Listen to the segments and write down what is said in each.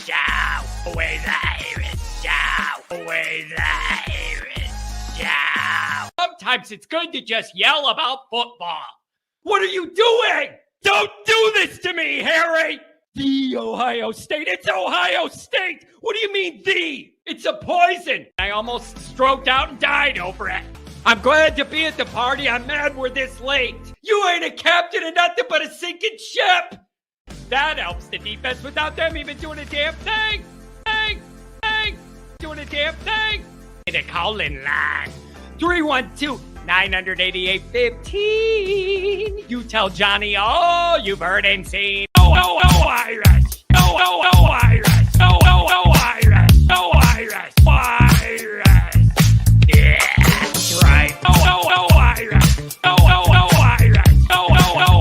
Show. Always Irish Show. Always Irish Show. Sometimes it's good to just yell about football. What are you doing? Don't do this to me, Harry! The Ohio State. It's Ohio State! What do you mean, the? It's a poison. I almost stroked out and died over it. I'm glad to be at the party. I'm mad we're this late. You ain't a captain of nothing but a sinking ship. That helps the defense without them even doing a damn thing. Doing a damn thing. The call-in line. 312-988-15. You tell Johnny all you've heard and seen. Oh, Irish. Oh, Irish. Oh, Irish. Oh, Irish. Irish. Yeah, that's right. Oh, Irish. Oh, Irish. Oh, Irish.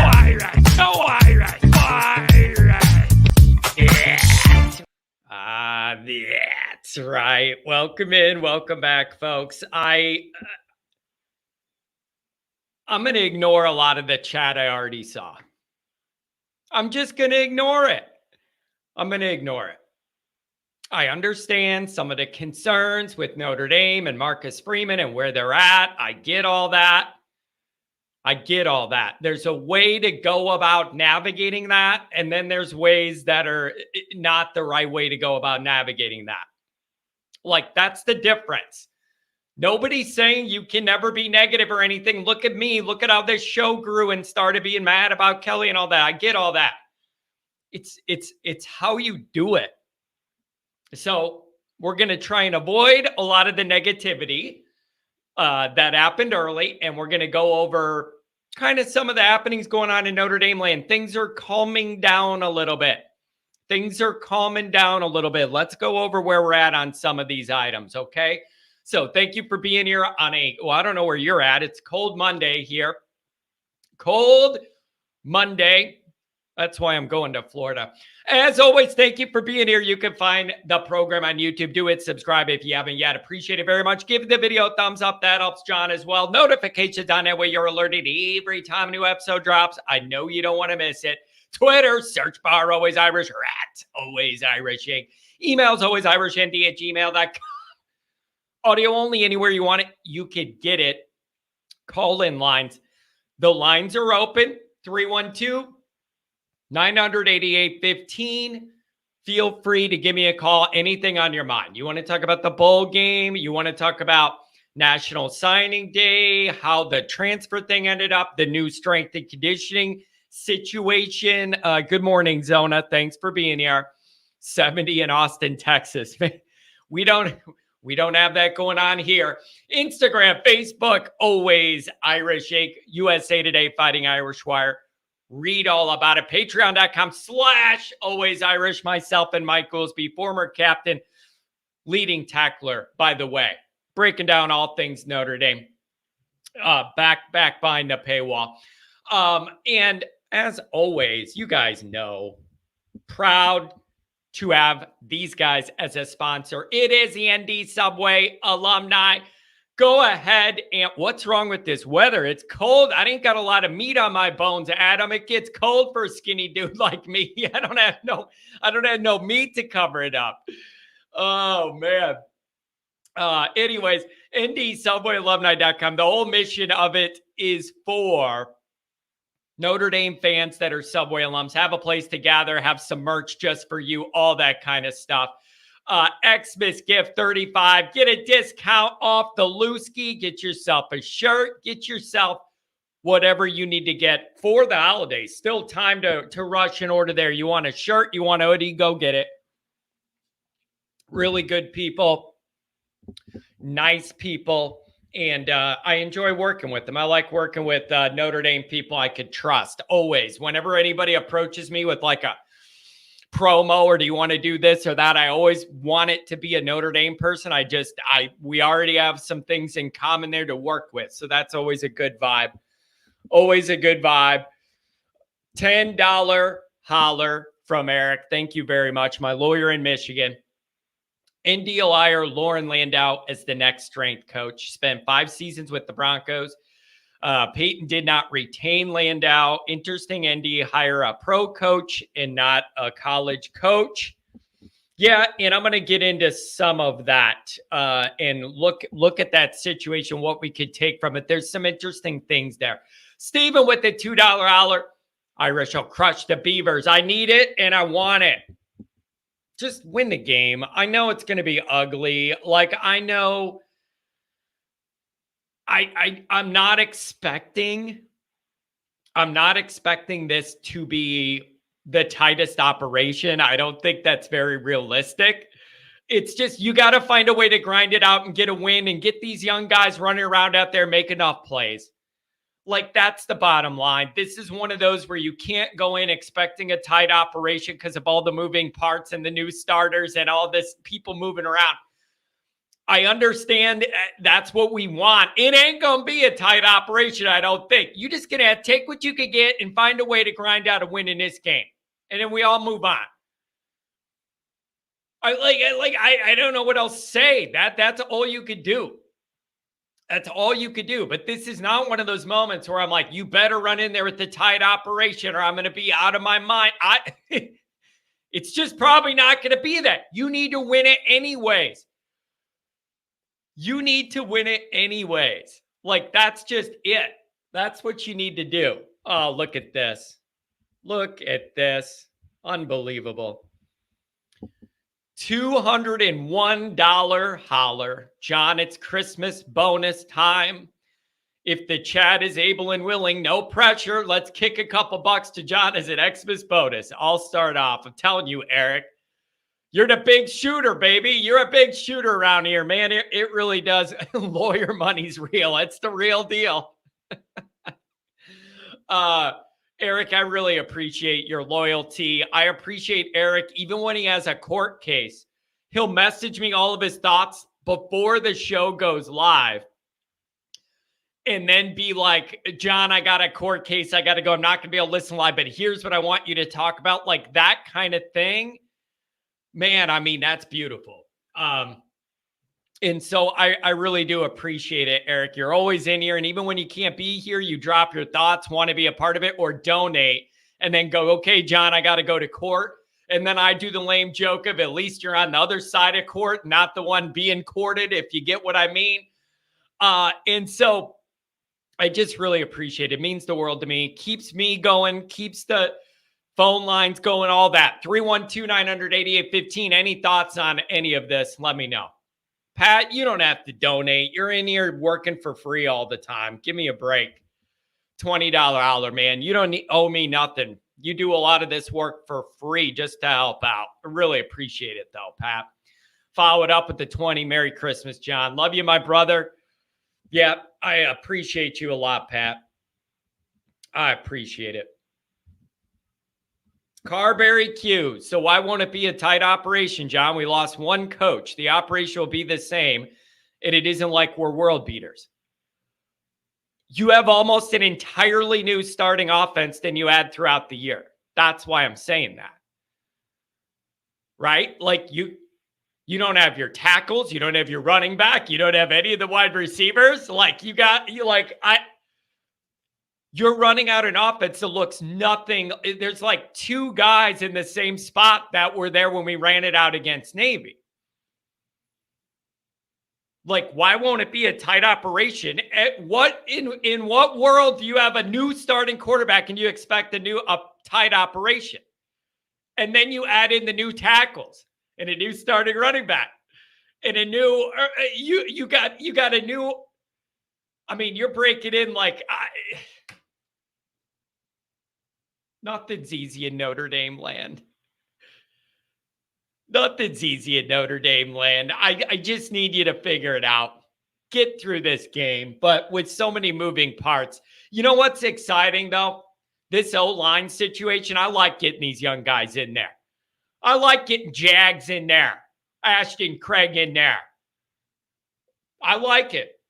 Oh, Irish. Irish. Yeah. That's right. Welcome in. Welcome back, folks. I'm going to ignore a lot of the chat I already saw. I'm just going to ignore it. I'm going to ignore it. I understand some of the concerns with Notre Dame and Marcus Freeman and where they're at. I get all that. There's a way to go about navigating that, and then there's ways that are not the right way to go about navigating that. Like, that's the difference. Nobody's saying you can never be negative or anything. Look at me. Look at how this show grew and started being mad about Kelly and all that. I get all that. It's how you do it. So we're going to try and avoid a lot of the negativity that happened early. And we're going to go over kind of some of the happenings going on in Notre Dame land. Things are calming down a little bit. Let's go over where we're at on some of these items. Okay. So thank you for being here on I don't know where you're at. It's Cold Monday here. Cold Monday. That's why I'm going to Florida. As always, thank you for being here. You can find the program on YouTube. Do it. Subscribe if you haven't yet. Appreciate it very much. Give the video a thumbs up. That helps John as well. Notifications on that way you're alerted every time a new episode drops. I know you don't want to miss it. Twitter, search bar Always Irish or at Always Irishing. Emails alwaysirishnd@gmail.com. Audio only anywhere you want it. You could get it. Call-in lines. The lines are open. 312-988-15. Feel free to give me a call. Anything on your mind. You want to talk about the bowl game? You want to talk about National Signing Day, how the transfer thing ended up, the new strength and conditioning situation. Good morning, Zona. Thanks for being here. 70 in Austin, Texas. We don't have that going on here. Instagram, Facebook, Always Irish Shake, USA Today, Fighting Irish Wire. Read all about it. Patreon.com/Always Irish. Myself and Mike Goolsby, former captain, leading tackler, by the way. Breaking down all things Notre Dame. Back behind the paywall. And as always, you guys know, proud to have these guys as a sponsor. It is the ND Subway alumni. Go ahead and what's wrong with this weather? It's cold. I ain't got a lot of meat on my bones, Adam. It gets cold for a skinny dude like me. I don't have no meat to cover it up. Oh man. Anyways, NDSubwayAlumni.com. The whole mission of it is for Notre Dame fans that are Subway alums, have a place to gather, have some merch just for you, all that kind of stuff. Xmas gift 35. Get a discount off the Looski. Get yourself a shirt. Get yourself whatever you need to get for the holidays. Still time to rush and order there. You want a shirt? You want a hoodie? Go get it. Really good people. Nice people. And I enjoy working with them. I like working with Notre Dame people I could trust. Always. Whenever anybody approaches me with like a promo or do you want to do this or that, I always want it to be a Notre Dame person. We already have some things in common there to work with. So that's always a good vibe. Always a good vibe. $10 holler from Eric. Thank you very much. My lawyer in Michigan. ND hire Lauren Landau as the next strength coach. Spent 5 seasons with the Broncos. Peyton did not retain Landau. Interesting, ND hire a pro coach and not a college coach. Yeah, and I'm going to get into some of that and look at that situation, what we could take from it. There's some interesting things there. Steven with the $2 hour. Irish will crush the Beavers. I need it and I want it. Just win the game. I know it's going to be ugly. Like, I know I'm not expecting this to be the tightest operation. I don't think that's very realistic. It's just, you got to find a way to grind it out and get a win and get these young guys running around out there, make enough plays. Like, that's the bottom line. This is one of those where you can't go in expecting a tight operation because of all the moving parts and the new starters and all this people moving around. I understand that's what we want. It ain't going to be a tight operation, I don't think. You just going to take what you could get and find a way to grind out a win in this game. And then we all move on. I don't know what else to say. That's all you could do. That's all you could do. But this is not one of those moments where I'm like, you better run in there with the tight operation or I'm going to be out of my mind. It's just probably not going to be that. You need to win it anyways. You need to win it anyways. Like, that's just it. That's what you need to do. Oh, look at this. Look at this. Unbelievable. $201 holler. John, it's Christmas bonus time. If the chat is able and willing, no pressure. Let's kick a couple bucks to John as an Xmas bonus. I'll start off. I'm telling you, Eric, you're the big shooter, baby. You're a big shooter around here, man. It really does. Lawyer money's real. It's the real deal. Eric, I really appreciate your loyalty. I appreciate Eric, even when he has a court case, he'll message me all of his thoughts before the show goes live and then be like, John, I got a court case. I got to go. I'm not going to be able to listen live, but here's what I want you to talk about. Like, that kind of thing. Man, I mean, that's beautiful. And so I really do appreciate it, Eric. You're always in here. And even when you can't be here, you drop your thoughts, want to be a part of it, or donate, and then go, okay, John, I got to go to court. And then I do the lame joke of, at least you're on the other side of court, not the one being courted, if you get what I mean. And so I just really appreciate it. It means the world to me. Keeps me going, keeps the phone lines going, all that. 312-900-8815. Any thoughts on any of this? Let me know. Pat, you don't have to donate. You're in here working for free all the time. Give me a break. $20 holler, man. You don't owe me nothing. You do a lot of this work for free just to help out. I really appreciate it, though, Pat. Follow it up with the 20. Merry Christmas, John. Love you, my brother. Yeah, I appreciate you a lot, Pat. I appreciate it. Carberry Q. So why won't it be a tight operation, John? We lost one coach. The operation will be the same, and it isn't like we're world beaters. You have almost an entirely new starting offense than you had throughout the year. That's why I'm saying that. Right? Like, you don't have your tackles. You don't have your running back. You don't have any of the wide receivers. Like, you're running out an offense that looks nothing. There's like two guys in the same spot that were there when we ran it out against Navy. Like, why won't it be a tight operation? In what world do you have a new starting quarterback and you expect a tight operation? And then you add in the new tackles and a new starting running back and a new you got a new. I mean, you're breaking in like. Nothing's easy in Notre Dame land. Nothing's easy in Notre Dame land. I just need you to figure it out. Get through this game. But with so many moving parts, you know what's exciting, though? This O-line situation, I like getting these young guys in there. I like getting Jags in there. Ashton Craig in there. I like it.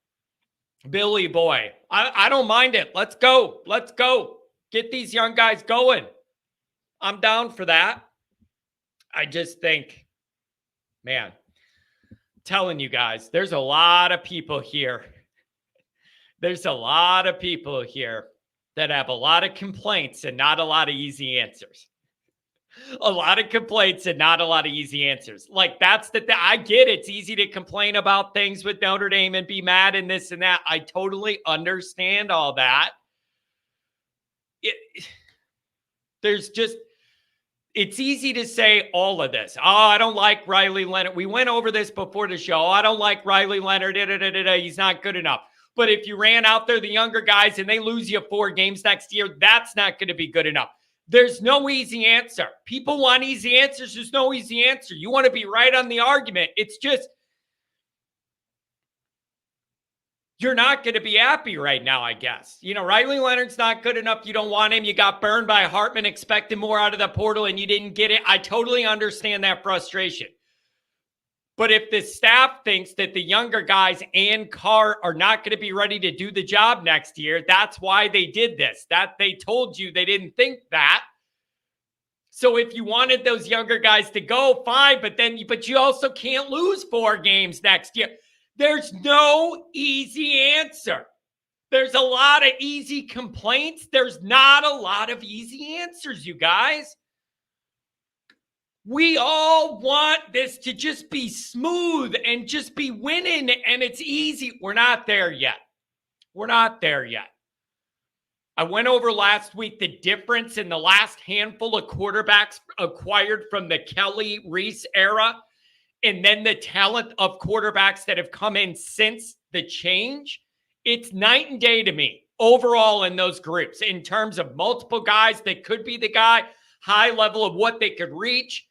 Billy Boy. I don't mind it. Let's go. Let's go. Get these young guys going. I'm down for that. I just think, man, telling you guys, there's a lot of people here. There's a lot of people here that have a lot of complaints and not a lot of easy answers. A lot of complaints and not a lot of easy answers. Like, that's the thing. I get it's easy to complain about things with Notre Dame and be mad and this and that. I totally understand all that. It's easy to say all of this. Oh, I don't like Riley Leonard. We went over this before the show. I don't like Riley Leonard. He's not good enough. But if you ran out there the younger guys and they lose you 4 games next year, that's not going to be good enough. There's no easy answer. People want easy answers. There's no easy answer. You want to be right on the argument. It's just, you're not going to be happy right now, I guess. Riley Leonard's not good enough. You don't want him. You got burned by Hartman, expecting more out of the portal, and you didn't get it. I totally understand that frustration. But if the staff thinks that the younger guys and Carr are not going to be ready to do the job next year, that's why they did this. That they told you they didn't think that. So if you wanted those younger guys to go, fine, but you also can't lose 4 games next year. There's no easy answer. There's a lot of easy complaints. There's not a lot of easy answers, you guys. We all want this to just be smooth and just be winning, and it's easy. We're not there yet. We're not there yet. I went over last week the difference in the last handful of quarterbacks acquired from the Kelly Reese era, and then the talent of quarterbacks that have come in since the change. It's night and day to me overall in those groups in terms of multiple guys that could be the guy, high level of what they could reach.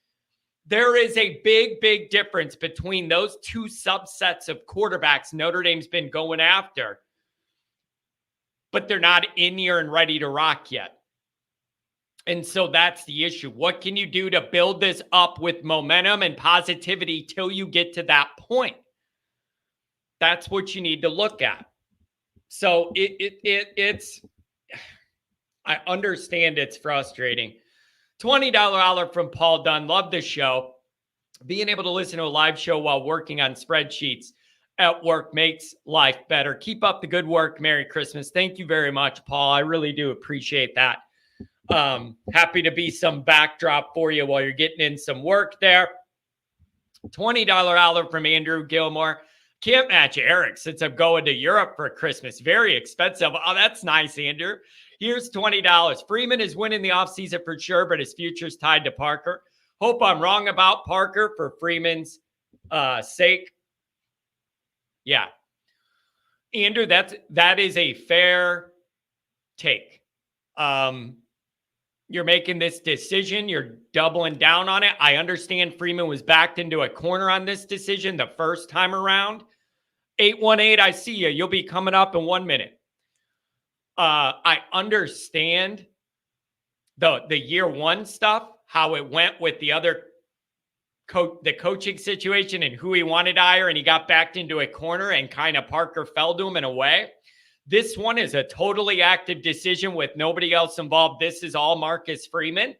There is a big, big difference between those 2 subsets of quarterbacks Notre Dame's been going after, but they're not in here and ready to rock yet. And so that's the issue. What can you do to build this up with momentum and positivity till you get to that point? That's what you need to look at. So it's I understand it's frustrating. $20 holler from Paul Dunn. Love the show. Being able to listen to a live show while working on spreadsheets at work makes life better. Keep up the good work. Merry Christmas. Thank you very much, Paul. I really do appreciate that. Happy to be some backdrop for you while you're getting in some work there. $20 holler from Andrew Gilmore. Can't match Eric since I'm going to Europe for Christmas. Very expensive. Oh, that's nice, Andrew. Here's $20. Freeman is winning the offseason for sure, but his future's tied to Parker. Hope I'm wrong about Parker for Freeman's sake. Yeah. Andrew, that is a fair take. You're making this decision. You're doubling down on it. I understand Freeman was backed into a corner on this decision the first time around. 818, I see you. You'll be coming up in 1 minute. I understand the year one stuff, how it went with the other the coaching situation and who he wanted to hire, and he got backed into a corner and kind of Parker fell to him in a way. This one is a totally active decision with nobody else involved. This is all Marcus Freeman.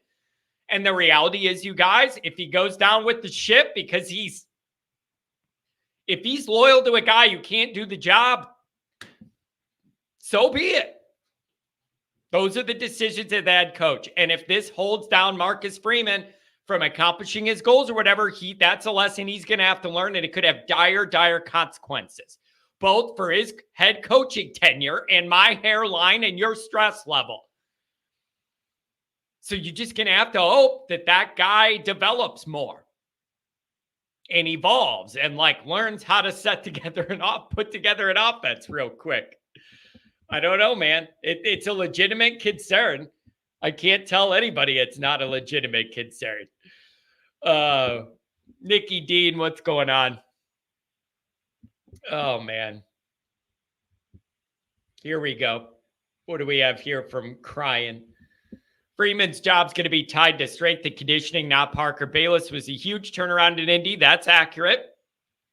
And the reality is, you guys, if he goes down with the ship because if he's loyal to a guy who can't do the job, so be it. Those are the decisions of the head coach. And if this holds down Marcus Freeman from accomplishing his goals or whatever, that's a lesson he's going to have to learn, and it could have dire, dire consequences, both for his head coaching tenure and my hairline and your stress level. So you're just going to have to hope that guy develops more and evolves and learns how to put together an offense real quick. I don't know, man. It's a legitimate concern. I can't tell anybody it's not a legitimate concern. Nikki Dean, what's going on? Oh, man. Here we go. What do we have here from Crying? Freeman's job's going to be tied to strength and conditioning, not Parker. Bayless was a huge turnaround in Indy. That's accurate.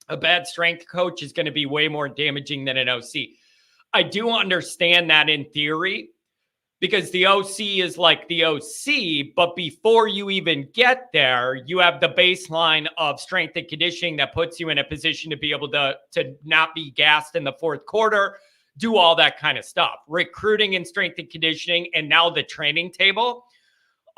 A bad strength coach is going to be way more damaging than an OC. I do understand that in theory, because the OC is like the OC, but before you even get there, you have the baseline of strength and conditioning that puts you in a position to be able to not be gassed in the fourth quarter, do all that kind of stuff. Recruiting and strength and conditioning, and now the training table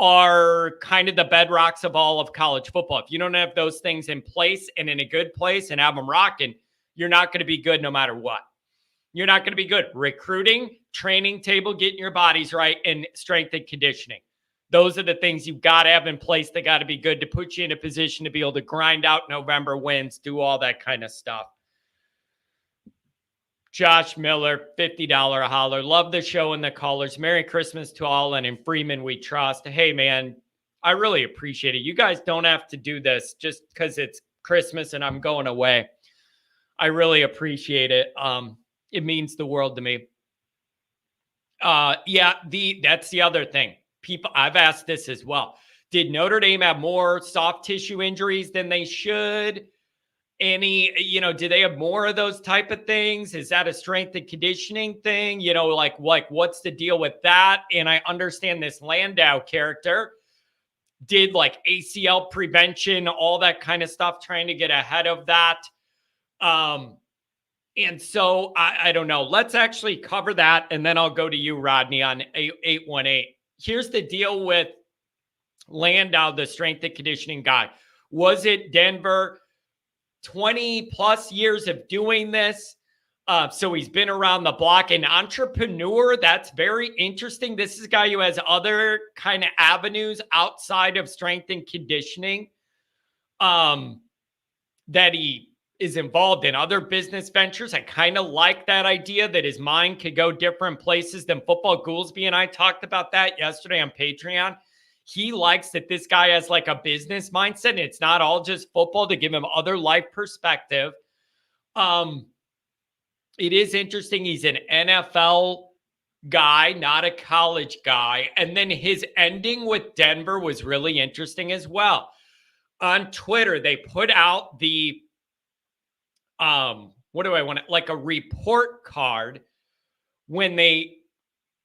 are kind of the bedrocks of all of college football. If you don't have those things in place and in a good place and have them rocking, you're not going to be good no matter what. You're not going to be good. Recruiting, training table, getting your bodies right, and strength and conditioning. Those are the things you've got to have in place. They got to be good to put you in a position to be able to grind out November wins, do all that kind of stuff. Josh Miller, $50 holler. Love the show and the callers. Merry Christmas to all, and in Freeman we trust. Hey, man, I really appreciate it. You guys don't have to do this just because it's Christmas and I'm going away. I really appreciate it. It means the world to me. That's the other thing. People, I've asked this as well. Did Notre Dame have more soft tissue injuries than they should? Do they have more of those type of things? Is that a strength and conditioning thing? Like what's the deal with that? And I understand this Landau character did like ACL prevention, all that kind of stuff, trying to get ahead of that. And so I don't know. Let's actually cover that. And then I'll go to you, Rodney, on 818. Here's the deal with Landau, the strength and conditioning guy. Was it Denver? 20 plus years of doing this. So he's been around the block. An entrepreneur, that's very interesting. This is a guy who has other kind of avenues outside of strength and conditioning that he is involved in other business ventures. I kind of like that idea that his mind could go different places than football. Goolsby and I talked about that yesterday on Patreon. He likes that this guy has like a business mindset and it's not all just football, to give him other life perspective. It is interesting. He's an NFL guy, not a college guy. And then his ending with Denver was really interesting as well. On Twitter, they put out the, like a report card when they,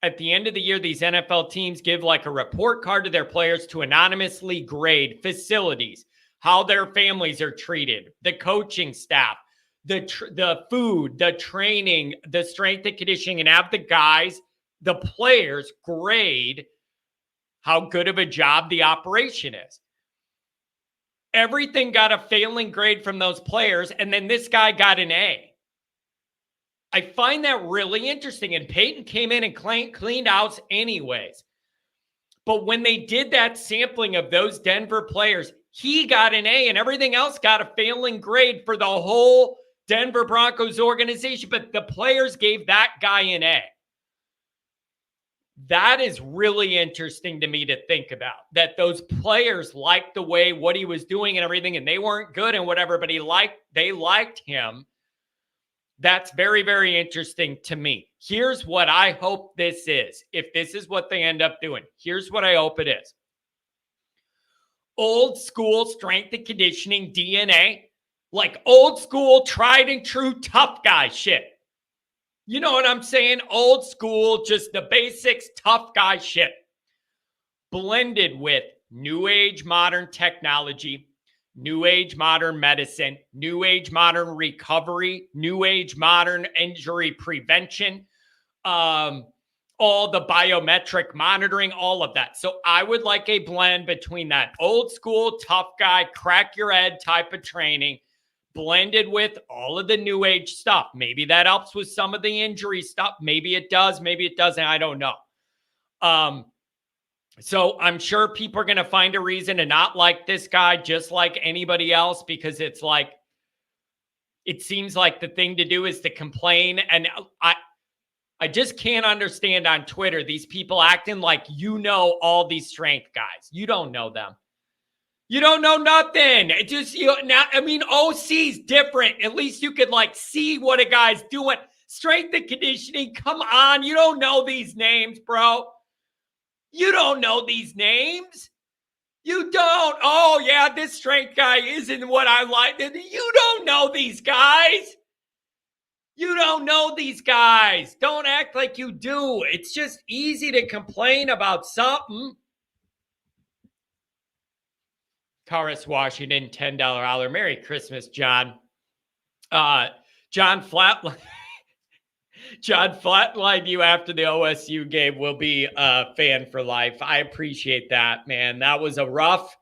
at the end of the year, these NFL teams give like a report card to their players to anonymously grade facilities, how their families are treated, the coaching staff, the food, the training, the strength and conditioning, and have the guys, the players grade how good of a job the operation is. Everything got a failing grade from those players, and then this guy got an A. I find that really interesting. And Peyton came in and cleaned house anyways. But when they did that sampling of those Denver players, he got an A and everything else got a failing grade for the whole Denver Broncos organization. But the players gave that guy an A. That is really interesting to me to think about, that those players liked the way what he was doing and everything, and they weren't good and whatever, but they liked him. That's very, very interesting to me. Here's what I hope this is. If this is what they end up doing, here's what I hope it is. Old school strength and conditioning DNA, like old school tried and true tough guy shit. You know what I'm saying? Old school, just the basics, tough guy shit. Blended with new age modern technology, new age modern medicine, new age modern recovery, new age modern injury prevention, all the biometric monitoring, all of that. So I would like a blend between that old school, tough guy, crack your head type of training, blended with all of the new age stuff. Maybe that helps with some of the injury stuff. Maybe it does. Maybe it doesn't. I don't know. So I'm sure people are going to find a reason to not like this guy just like anybody else, because it's like, it seems like the thing to do is to complain. And I just can't understand on Twitter, these people acting like all these strength guys. You don't know them. You don't know nothing. It just, OC's different. At least you could like see what a guy's doing. Strength and conditioning, come on. You don't know these names, bro. You don't know these names. You don't. Oh, yeah, this strength guy isn't what I like. You don't know these guys. You don't know these guys. Don't act like you do. It's just easy to complain about something. Karis Washington, $10 hour. Merry Christmas, John. John Flatline. John flatlined you after the OSU game. Will be a fan for life. I appreciate that, man. That was a rough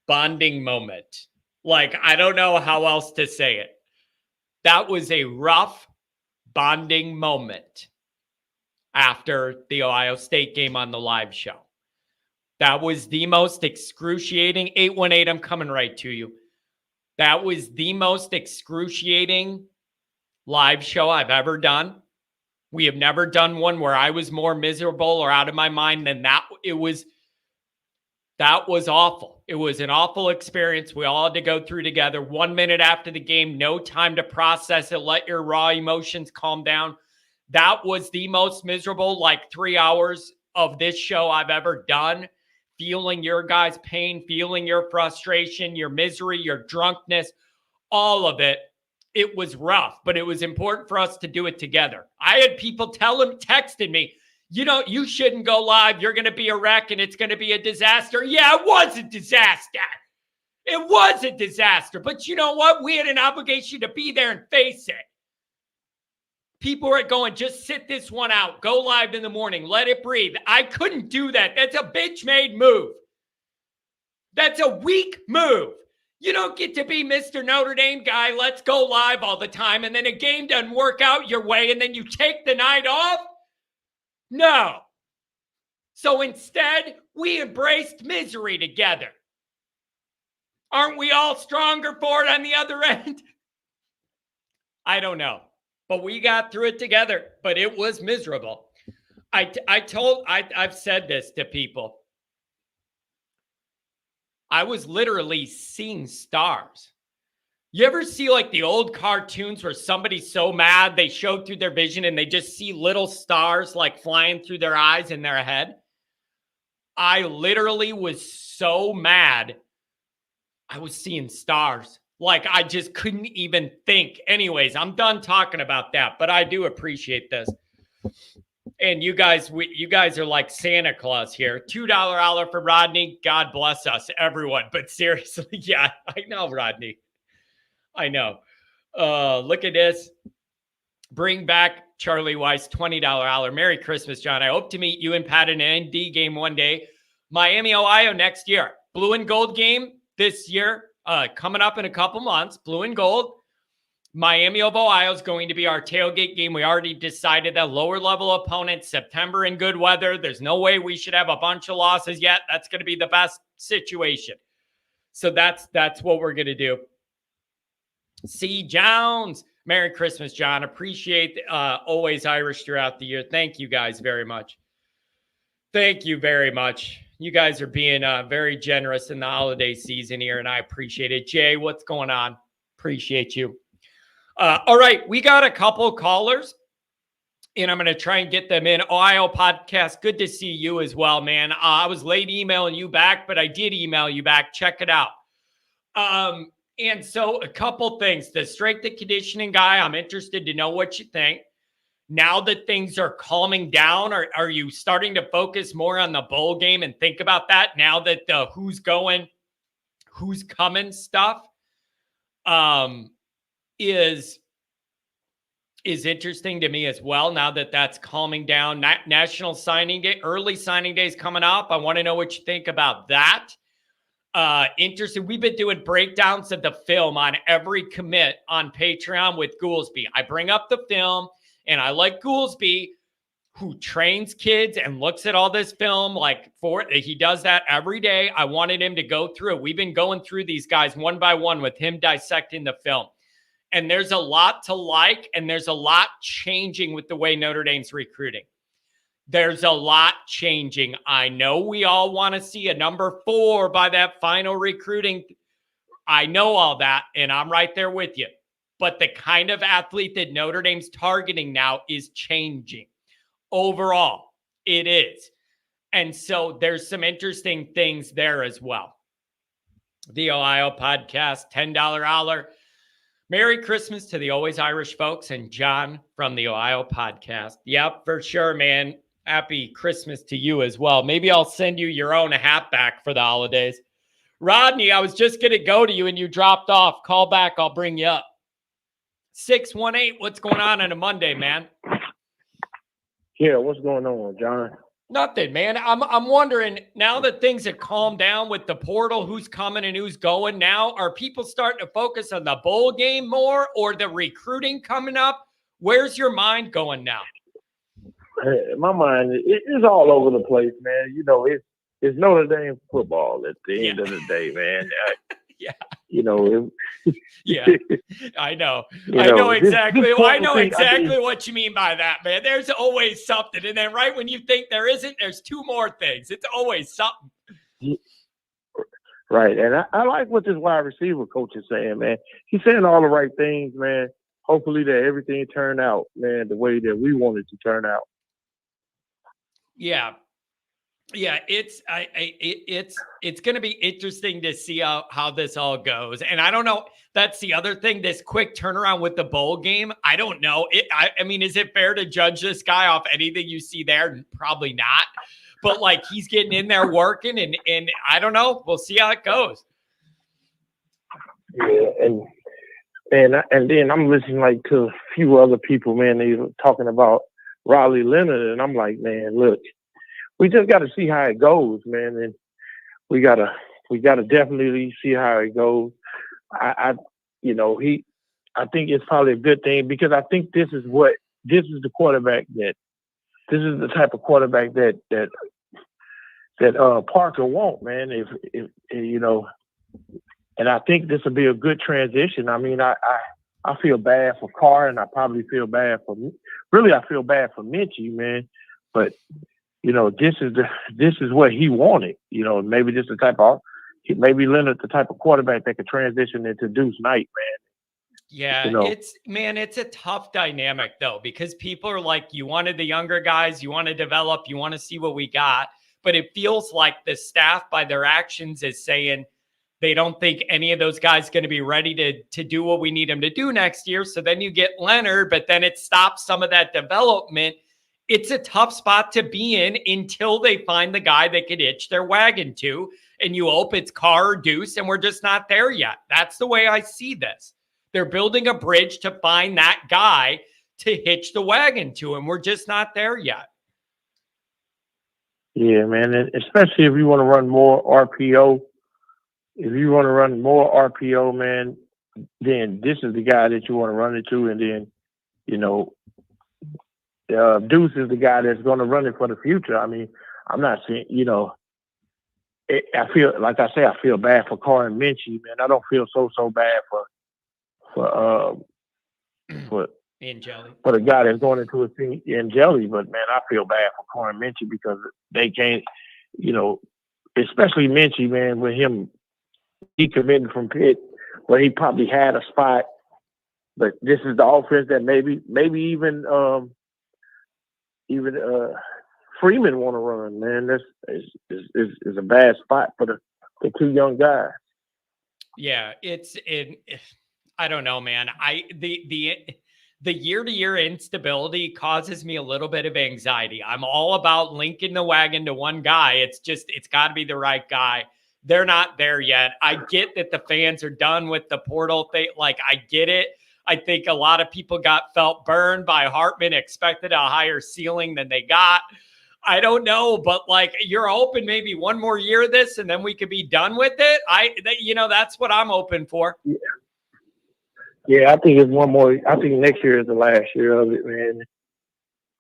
bonding moment. Like, I don't know how else to say it. That was a rough bonding moment after the Ohio State game on the live show. That was the most excruciating. 818, I'm coming right to you. That was the most excruciating live show I've ever done. We have never done one where I was more miserable or out of my mind than that. That was awful. It was an awful experience we all had to go through together. 1 minute after the game, no time to process it. Let your raw emotions calm down. That was the most miserable, 3 hours of this show I've ever done. Feeling your guys' pain, feeling your frustration, your misery, your drunkenness, all of it. It was rough, but it was important for us to do it together. I had people texting me, you shouldn't go live. You're going to be a wreck and it's going to be a disaster. Yeah, it was a disaster. It was a disaster. But you know what? We had an obligation to be there and face it. People are going, just sit this one out. Go live in the morning. Let it breathe. I couldn't do that. That's a bitch-made move. That's a weak move. You don't get to be Mr. Notre Dame guy. Let's go live all the time. And then a game doesn't work out your way and then you take the night off. No. So instead, we embraced misery together. Aren't we all stronger for it on the other end? I don't know. But we got through it together. But it was miserable. I've said this to people. I was literally seeing stars. You ever see the old cartoons where somebody's so mad they show through their vision and they just see little stars flying through their eyes in their head? I literally was so mad. I was seeing stars. I just couldn't even think. Anyways, I'm done talking about that, but I do appreciate this. And you guys are like Santa Claus here. $2 hour for Rodney. God bless us, everyone. But seriously, yeah, I know, Rodney. I know. Look at this. Bring back Charlie Weiss, $20 hour. Merry Christmas, John. I hope to meet you and Pat in an ND game one day. Miami, Ohio next year. Blue and gold game this year. Coming up in a couple months. Blue and gold. Miami of Ohio is going to be our tailgate game. We already decided that lower level opponent, September in good weather. There's no way we should have a bunch of losses yet. That's going to be the best situation. So that's what we're going to do. C. Jones. Merry Christmas, John. Appreciate always Irish throughout the year. Thank you guys very much. Thank you very much. You guys are being very generous in the holiday season here, and I appreciate it. Jay, what's going on? Appreciate you. All right, we got a couple callers, and I'm going to try and get them in. Ohio Podcast, good to see you as well, man. I was late emailing you back, but I did email you back. Check it out. And so a couple things. The strength and conditioning guy, I'm interested to know what you think. Now that things are calming down, are you starting to focus more on the bowl game and think about that now that the who's going, who's coming stuff is interesting to me as well, now that that's calming down. National Signing Day, early signing days coming up. I want to know what you think about that. Interesting. We've been doing breakdowns of the film on every commit on Patreon with Goolsby. I bring up the film, and I like Goolsby, who trains kids and looks at all this film he does that every day. I wanted him to go through it. We've been going through these guys one by one with him dissecting the film. And there's a lot to like, and there's a lot changing with the way Notre Dame's recruiting. There's a lot changing. I know we all want to see a number 4 by that final recruiting. I know all that, and I'm right there with you. But the kind of athlete that Notre Dame's targeting now is changing. Overall, it is. And so there's some interesting things there as well. The Ohio Podcast, $10 hour. Merry Christmas to the Always Irish folks and John from the Ohio Podcast. Yep, for sure, man. Happy Christmas to you as well. Maybe I'll send you your own hat back for the holidays. Rodney, I was just going to go to you and you dropped off. Call back. I'll bring you up. 618. What's going on a Monday, man? Yeah, what's going on, John? Nothing, man. I'm wondering, now that things have calmed down with the portal, who's coming and who's going now, are people starting to focus on the bowl game more or the recruiting coming up? Where's your mind going now? My mind is all over the place, man. You know, it's Notre Dame football at the end of the day, man. Yeah. You know. Yeah, I know. I know exactly. I know exactly what you mean by that, man. There's always something, and then right when you think there isn't, there's two more things. It's always something. Right, and I like what this wide receiver coach is saying, man. He's saying all the right things, man. Hopefully that everything turned out, man, the way that we want it to turn out. Yeah. Yeah, it's going to be interesting to see how this all goes. And I don't know. That's the other thing, this quick turnaround with the bowl game. I don't know. I mean, is it fair to judge this guy off anything you see there? Probably not. But like, he's getting in there working and I don't know. We'll see how it goes. Yeah, and then I'm listening like to a few other people, man. They were talking about Riley Leonard, and I'm like, man, look, we just got to see how it goes, man, and we gotta definitely see how it goes. I think it's probably a good thing because I think this is the quarterback this is the type of quarterback that Parker wants, man. If you know, and I think this will be a good transition. I mean, I feel bad for Carr, and I probably feel bad for Minchie, man, but. You know, this is what he wanted. You know, maybe maybe Leonard the type of quarterback that could transition into Deuce Knight, man. Yeah, you know? It's a tough dynamic though, because people are like, you wanted the younger guys, you want to develop, you want to see what we got, but it feels like the staff by their actions is saying they don't think any of those guys going to be ready to do what we need them to do next year. So then you get Leonard, but then it stops some of that development. It's a tough spot to be in until they find the guy they could hitch their wagon to. And you hope it's Carr or Deuce, and we're just not there yet. That's the way I see this. They're building a bridge to find that guy to hitch the wagon to, and we're just not there yet. Yeah, man, especially if you want to run more RPO. If you want to run more RPO, man, then this is the guy that you want to run it to. And then, you know, Deuce is the guy that's going to run it for the future. I mean, I'm not saying, you know, I feel bad for Carr and Minchie, man. I don't feel so bad for Angeli. For the guy that's going into a team Angeli, but man, I feel bad for Carr and Minchie because they can't, you know, especially Minchie, man, with him decommitting from Pitt, where he probably had a spot, but this is the offense that maybe even Freeman want to run, man. This is a bad spot for the two young guys. Yeah, I don't know, man. The year-to-year instability causes me a little bit of anxiety. I'm all about linking the wagon to one guy. It's got to be the right guy. They're not there yet. I get that the fans are done with the portal thing. Like, I get it. I think a lot of people felt burned by Hartman, expected a higher ceiling than they got. I don't know, but like, you're hoping maybe one more year of this and then we could be done with it. That's what I'm hoping for. Yeah, I think it's one more. I think next year is the last year of it, man.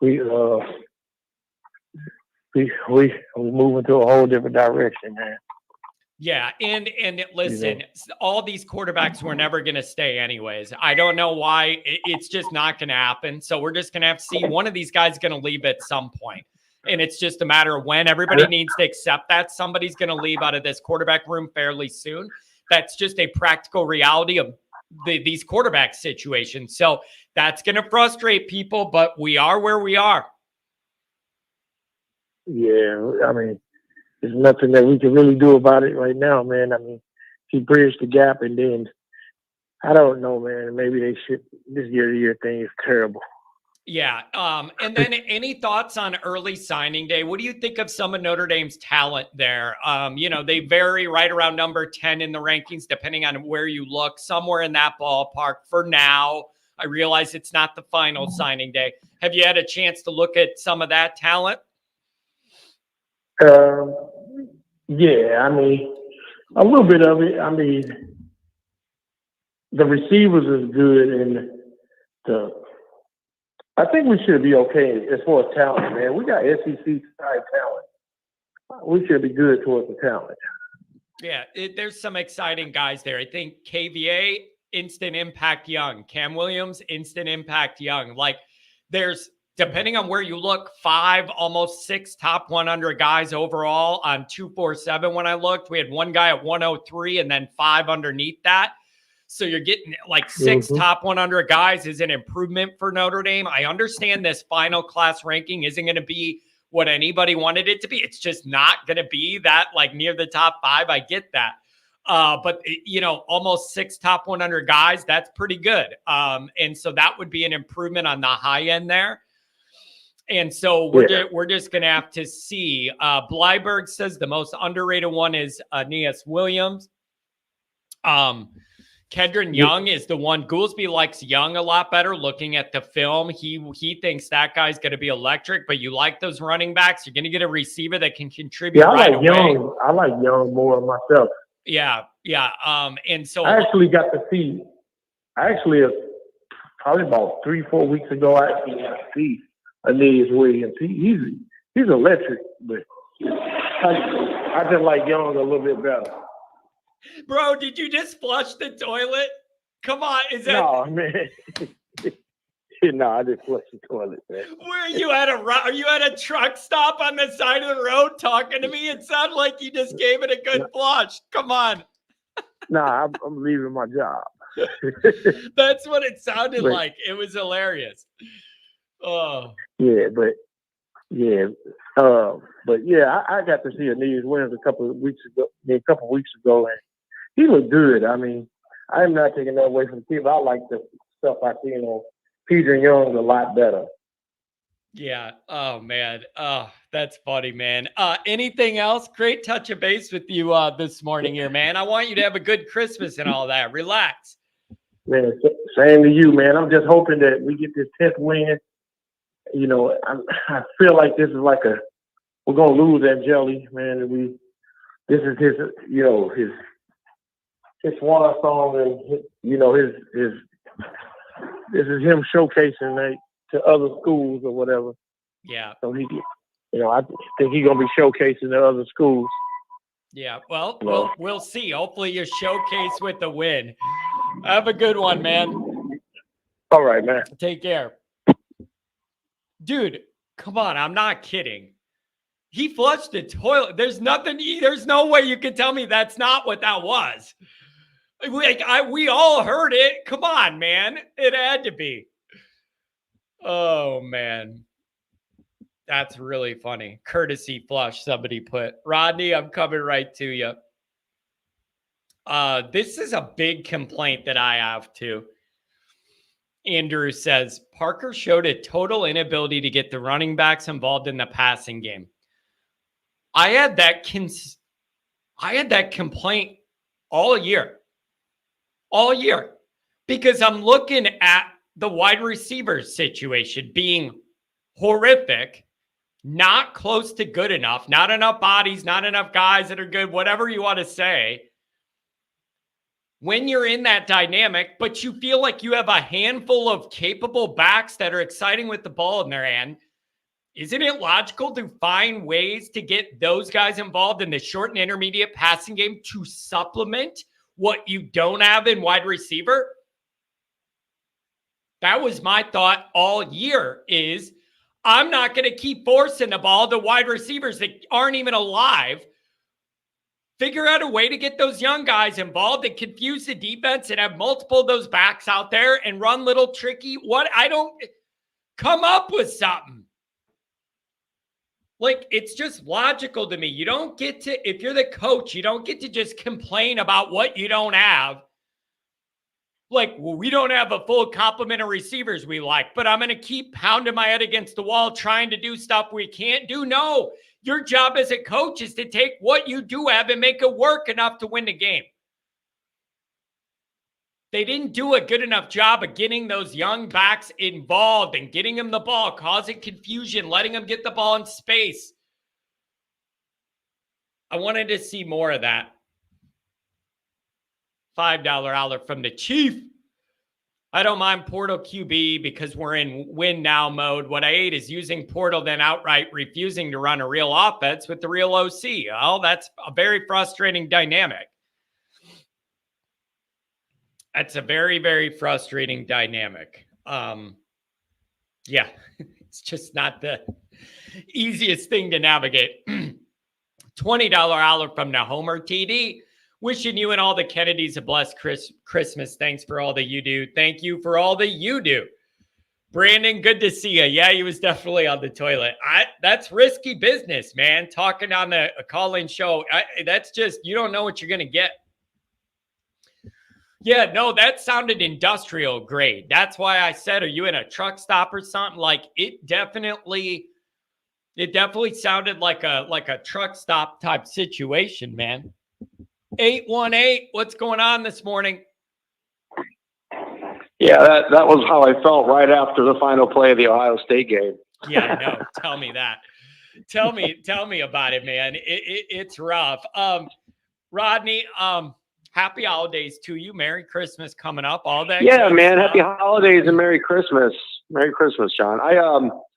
We're moving to a whole different direction, man. Yeah, and listen, all these quarterbacks were never going to stay anyways. I don't know why. It's just not going to happen. So we're just going to have to see. One of these guys going to leave at some point. And it's just a matter of when. Everybody needs to accept that. Somebody's going to leave out of this quarterback room fairly soon. That's just a practical reality of these quarterback situations. So that's going to frustrate people, but we are where we are. Yeah, I mean, there's nothing that we can really do about it right now, man. I mean, he bridged the gap, and then I don't know, man. Maybe they should. This year-to-year thing is terrible. Yeah. And then any thoughts on early signing day? What do you think of some of Notre Dame's talent there? They vary right around number 10 in the rankings, depending on where you look, somewhere in that ballpark for now. I realize it's not the final signing day. Have you had a chance to look at some of that talent? Yeah, I mean, a little bit of it. I mean, the receivers is good, and I think we should be okay as far as talent, man. We got SEC side talent. We should be good towards the talent. Yeah, there's some exciting guys there. I think KVA, instant impact young. Cam Williams, instant impact young. Like, there's, depending on where you look, 5, almost 6 top 100 guys overall on 247 when I looked. We had one guy at 103 and then 5 underneath that. So you're getting like 6 top 100 guys is an improvement for Notre Dame. I understand this final class ranking isn't going to be what anybody wanted it to be. It's just not going to be that like near the top 5. I get that. But you know, almost 6 top 100 guys, that's pretty good. And so that would be an improvement on the high end there. And so we're just going to have to see. Blyberg says the most underrated one is Aeneas Williams. Kedron Young is the one. Goolsby likes Young a lot better. Looking at the film, he thinks that guy's going to be electric. But you like those running backs. You're going to get a receiver that can contribute right away. Young. I like Young more myself. Yeah. And so I actually got to see. Probably about 3-4 weeks ago, I actually got to see Aeneas Williams. He's electric, but I just like Young a little bit better. Bro, did you just flush the toilet? Come on, is that? No, man. No, I didn't flush the toilet, man. Where are you at are you at a truck stop on the side of the road talking to me? It sounded like you just gave it a good flush. Come on. Nah, I'm leaving my job. That's what it sounded like. It was hilarious. Oh. Yeah, but I got to see Aeneas Williams a couple of weeks ago, and he looked good. I mean, I'm not taking that away from the team, but I like the stuff I seen on Peter Young a lot better. Yeah. Oh man. Oh, that's funny, man. Anything else? Great touch of base with you this morning here, man. I want you to have a good Christmas and all that. Relax. Man, same to you, man. I'm just hoping that we get this 10th win. You know, I feel like this is like we're gonna lose that jelly, man. And this is his swan song, and this is him showcasing to other schools or whatever. Yeah. So I think he's gonna be showcasing to other schools. Yeah. Well, we'll see. Hopefully, you showcase with the win. Have a good one, man. All right, man. Take care. Dude, come on. I'm not kidding. He flushed the toilet. There's no way you can tell me that's not what that was. We all heard it. Come on, man. It had to be. Oh, man. That's really funny. Courtesy flush, somebody put. Rodney, I'm coming right to you. This is a big complaint that I have too. Andrew says, Parker showed a total inability to get the running backs involved in the passing game. I had that complaint all year, because I'm looking at the wide receiver situation being horrific, not close to good enough, not enough bodies, not enough guys that are good, whatever you want to say. When you're in that dynamic, but you feel like you have a handful of capable backs that are exciting with the ball in their hand, isn't it logical to find ways to get those guys involved in the short and intermediate passing game to supplement what you don't have in wide receiver? That was my thought all year is I'm not going to keep forcing the ball to wide receivers that aren't even alive. Figure out a way to get those young guys involved and confuse the defense and have multiple of those backs out there and run little tricky. Come up with something. Like, it's just logical to me. You don't get to, if you're the coach, you don't get to just complain about what you don't have. Like, well, we don't have a full complement of receivers we like, but I'm going to keep pounding my head against the wall trying to do stuff we can't do. No, your job as a coach is to take what you do have and make it work enough to win the game. They didn't do a good enough job of getting those young backs involved and getting them the ball, causing confusion, letting them get the ball in space. I wanted to see more of that. $5 dollar from the Chief. I don't mind Portal QB because we're in win now mode. What I hate is using Portal, then outright refusing to run a real offense with the real OC. Oh, that's a very frustrating dynamic. That's a very, very frustrating dynamic. Yeah, it's just not the easiest thing to navigate. $20 hour from the Homer TD. Wishing you and all the Kennedys a blessed Christmas. Thanks for all that you do. Thank you for all that you do. Brandon, good to see you. Yeah, he was definitely on the toilet. That's risky business, man. Talking on a call-in show. That's just, you don't know what you're going to get. Yeah, no, that sounded industrial grade. That's why I said, are you in a truck stop or something? Like it definitely sounded like a truck stop type situation, man. 818, what's going on this morning? Yeah, that was how I felt right after the final play of the Ohio State game. Yeah, I know. Tell me that. Tell me about it, man. It's rough. Rodney, happy holidays to you. Merry Christmas coming up. All that. Yeah, man. Stuff. Happy holidays and Merry Christmas. Merry Christmas, John.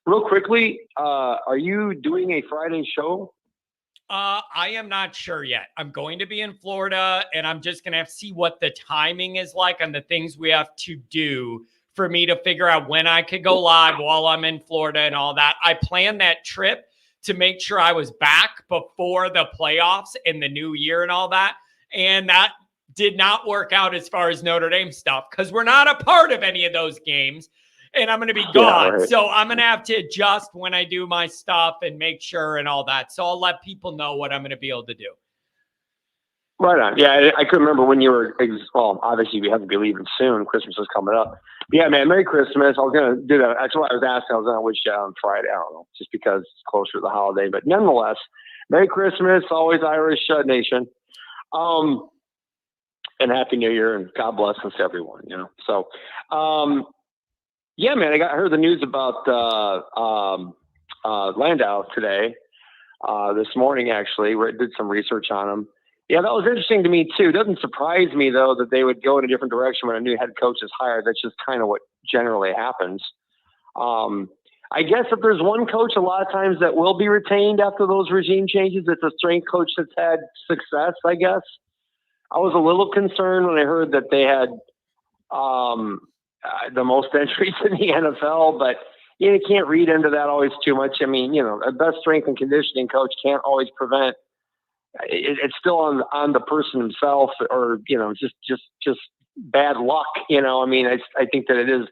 Real quickly, are you doing a Friday show? I am not sure yet. I'm going to be in Florida, and I'm just going to have to see what the timing is like on the things we have to do for me to figure out when I could go live while I'm in Florida and all that. I planned that trip to make sure I was back before the playoffs and the new year and all that. And that did not work out as far as Notre Dame stuff because we're not a part of any of those games. And I'm going to be gone. Yeah, right. So I'm going to have to adjust when I do my stuff and make sure and all that. So I'll let people know what I'm going to be able to do. Right on. Yeah, I couldn't remember when you were, well, obviously we have to be leaving soon. Christmas is coming up. But yeah, man, Merry Christmas. I was going to do that. That's what I was asking. I was going to wish you on Friday. I don't know, just because it's closer to the holiday. But nonetheless, Merry Christmas. Always Irish Nation. And Happy New Year and God bless us everyone, you know. So, yeah, man, I heard the news about Landau today, this morning, actually. Did some research on him. Yeah, that was interesting to me, too. It doesn't surprise me, though, that they would go in a different direction when a new head coach is hired. That's just kind of what generally happens. I guess if there's one coach a lot of times that will be retained after those regime changes, it's a strength coach that's had success, I guess. I was a little concerned when I heard that they had the most entries in the NFL, but you can't read into that always too much. I mean, you know, a best strength and conditioning coach can't always prevent. It's still on the person himself, or you know, just bad luck. You know, I mean, I think that it is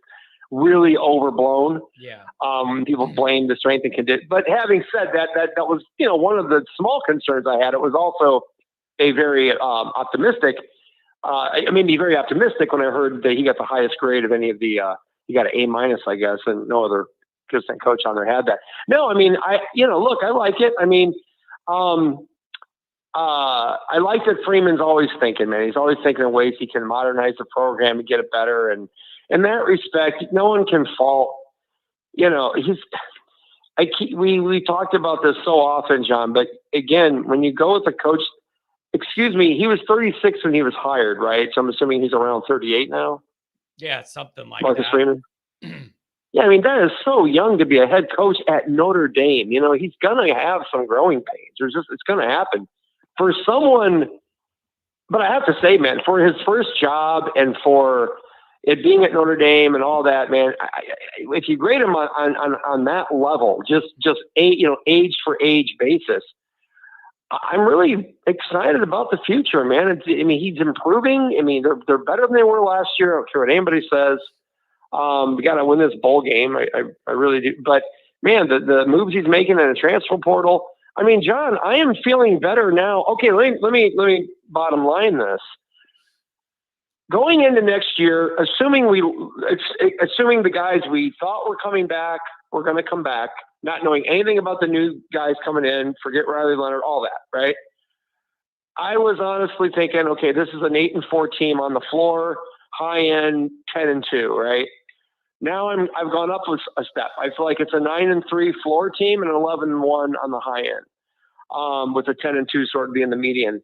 really overblown. Yeah. People blame the strength and condition, but having said that was, you know, one of the small concerns I had. It was also a very optimistic. Be very optimistic when I heard that he got the highest grade of any of the. He got an A-, I guess, and no other assistant coach on there had that. No, I mean, look, I like it. I mean, I like that Freeman's always thinking, man. He's always thinking of ways he can modernize the program and get it better. And in that respect, no one can fault. You know, we talked about this so often, John. But again, when you go with a coach. Excuse me, he was 36 when he was hired, right? So I'm assuming he's around 38 now? Yeah, something like Marcus that. Freeman? Yeah, I mean, that is so young to be a head coach at Notre Dame. You know, he's going to have some growing pains. It's going to happen. For someone, but I have to say, man, for his first job and for it being at Notre Dame and all that, man, if you grade him on that level, just age for age basis, I'm really excited about the future, man. He's improving. I mean, they're better than they were last year. I don't care what anybody says. We got to win this bowl game. I really do. But man, the moves he's making in the transfer portal. I mean, John, I am feeling better now. Okay, let me bottom line this. Going into next year, assuming the guys we thought were coming back were going to come back. Not knowing anything about the new guys coming in, forget Riley Leonard, all that, right? I was honestly thinking, okay, this is an 8-4 team on the floor. high end 10-2, right? Now I've gone up a step. I feel like it's a 9-3 floor team and an 11-1 on the high end, with a 10-2 sort of being the median.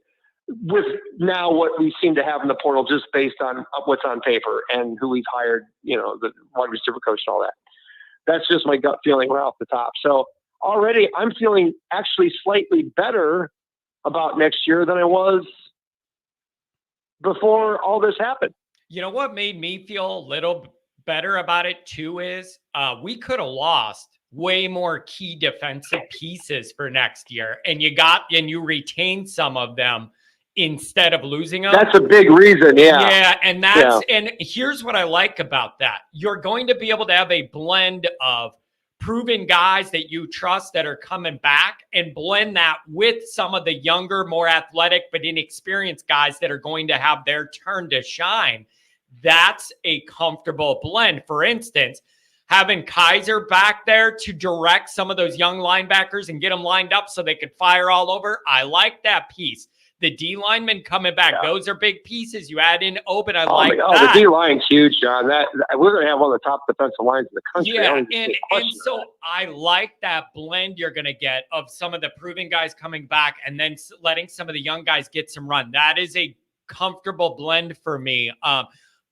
With now what we seem to have in the portal, just based on what's on paper and who we've hired, the wide receiver coach and all that. That's just my gut feeling right off the top. So already I'm feeling actually slightly better about next year than I was before all this happened. You know what made me feel a little better about it too is we could have lost way more key defensive pieces for next year, and you retained some of them instead of losing them. That's a big reason. Yeah. Yeah. And here's what I like about that. You're going to be able to have a blend of proven guys that you trust that are coming back and blend that with some of the younger, more athletic, but inexperienced guys that are going to have their turn to shine. That's a comfortable blend. For instance, having Kaiser back there to direct some of those young linebackers and get them lined up so they could fire all over. I like that piece. The D linemen coming back, those are big pieces. You add in Open, that. The D line's huge, John. That we're going to have one of the top defensive lines in the country. Yeah, and so I like that blend you're going to get of some of the proven guys coming back and then letting some of the young guys get some run. That is a comfortable blend for me.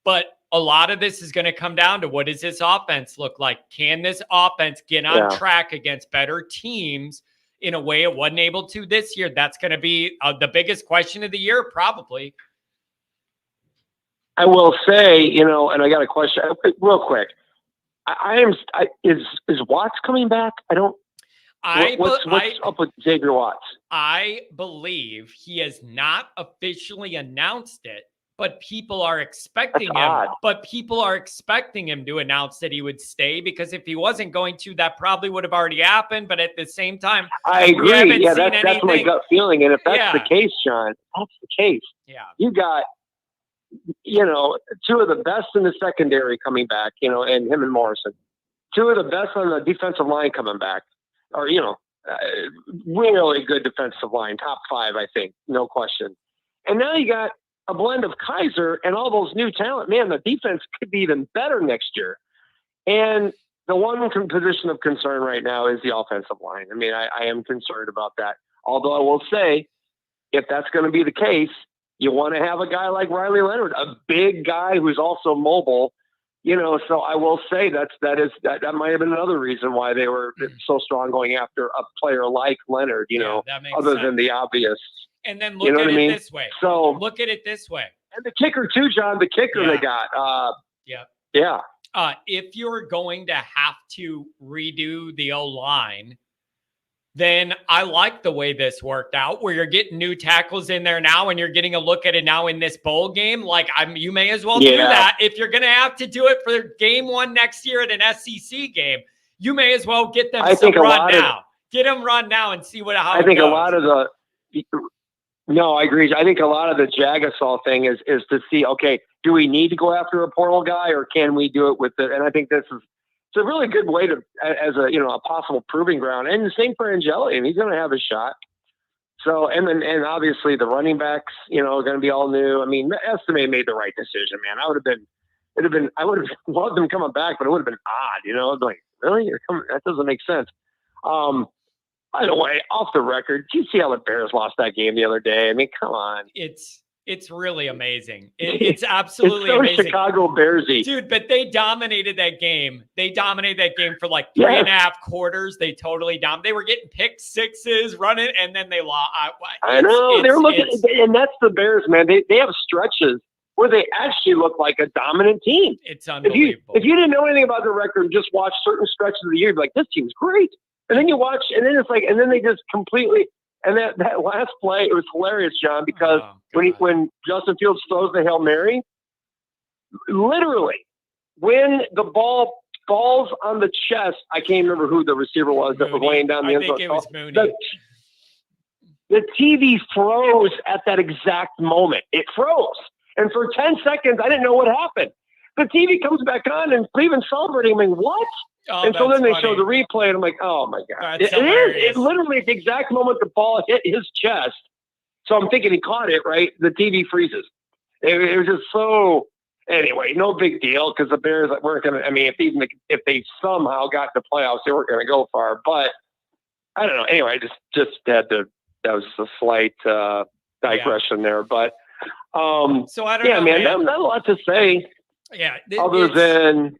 But a lot of this is going to come down to, what does this offense look like? Can this offense get on track against better teams in a way it wasn't able to this year? That's going to be the biggest question of the year, probably. I will say, and I got a question real quick. Is Watts coming back? What's up with Xavier Watts? I believe he has not officially announced it, but people are expecting him. Odd. But people are expecting him to announce that he would stay, because if he wasn't going to, that probably would have already happened. But at the same time, I agree. Yeah, that's my gut feeling. And if that's the case, John, that's the case. Yeah, you got two of the best in the secondary coming back. And him and Morrison, two of the best on the defensive line coming back, or really good defensive line, top 5, I think, no question. And now you got a blend of Kaiser and all those new talent. Man, the defense could be even better next year. And the one position of concern right now is the offensive line. I mean, I am concerned about that. Although I will say, if that's going to be the case, you want to have a guy like Riley Leonard, a big guy who's also mobile. So I will say that might have been another reason why they were so strong going after a player like Leonard. That makes other sense. than the obvious. And then look at it this way. So look at it this way. And the kicker too, John. The kicker they got. Yeah. If you're going to have to redo the O-line, then I like the way this worked out, where you're getting new tackles in there now, and you're getting a look at it now in this bowl game. Like, you may as well do that. If you're going to have to do it for game 1 next year at an SEC game, you may as well get them some run now. Get them run now and see how it goes. A lot of the. No, I agree. I think a lot of the Jagasol thing is to see, okay, do we need to go after a portal guy, or can we do it with it? And I think it's a really good way to, as a possible proving ground. And the same for Angeli, and he's going to have a shot. So, and obviously the running backs, are going to be all new. I mean, Estime made the right decision, man. I would have loved them coming back, but it would have been odd, like, really? That doesn't make sense. By the way, off the record, did you see how the Bears lost that game the other day? I mean, come on. It's really amazing. It's absolutely it's so amazing. Chicago Bearsy. Dude, but they dominated that game. They dominated that game for like 3.5 quarters. They totally dominated. They were getting pick sixes, running, and then they lost. I know. They're looking, and that's the Bears, man. They have stretches where they actually look like a dominant team. It's unbelievable. If you didn't know anything about the record and just watch certain stretches of the year, you'd be like, this team's great. And then you watch, and then it's like, and then they just completely, and that last play, it was hilarious, John, because when Justin Fields throws the Hail Mary, literally, when the ball falls on the chest, I can't remember who the receiver was that was laying down the end zone. I think it was Mooney. The TV froze at that exact moment. It froze. And for 10 seconds, I didn't know what happened. The TV comes back on, and Cleveland's celebrating. I'm like, what? And so then they show the replay, and I'm like, oh, my God. It is. It literally, at the exact moment the ball hit his chest. So I'm thinking he caught it, right? The TV freezes. It was just so anyway, no big deal because the Bears weren't going to. I mean, if they somehow got to playoffs, they weren't going to go far. But I don't know. Anyway, I just had to. That was a slight digression there, but so I don't know, man. Not a lot to say. Yeah. Other than,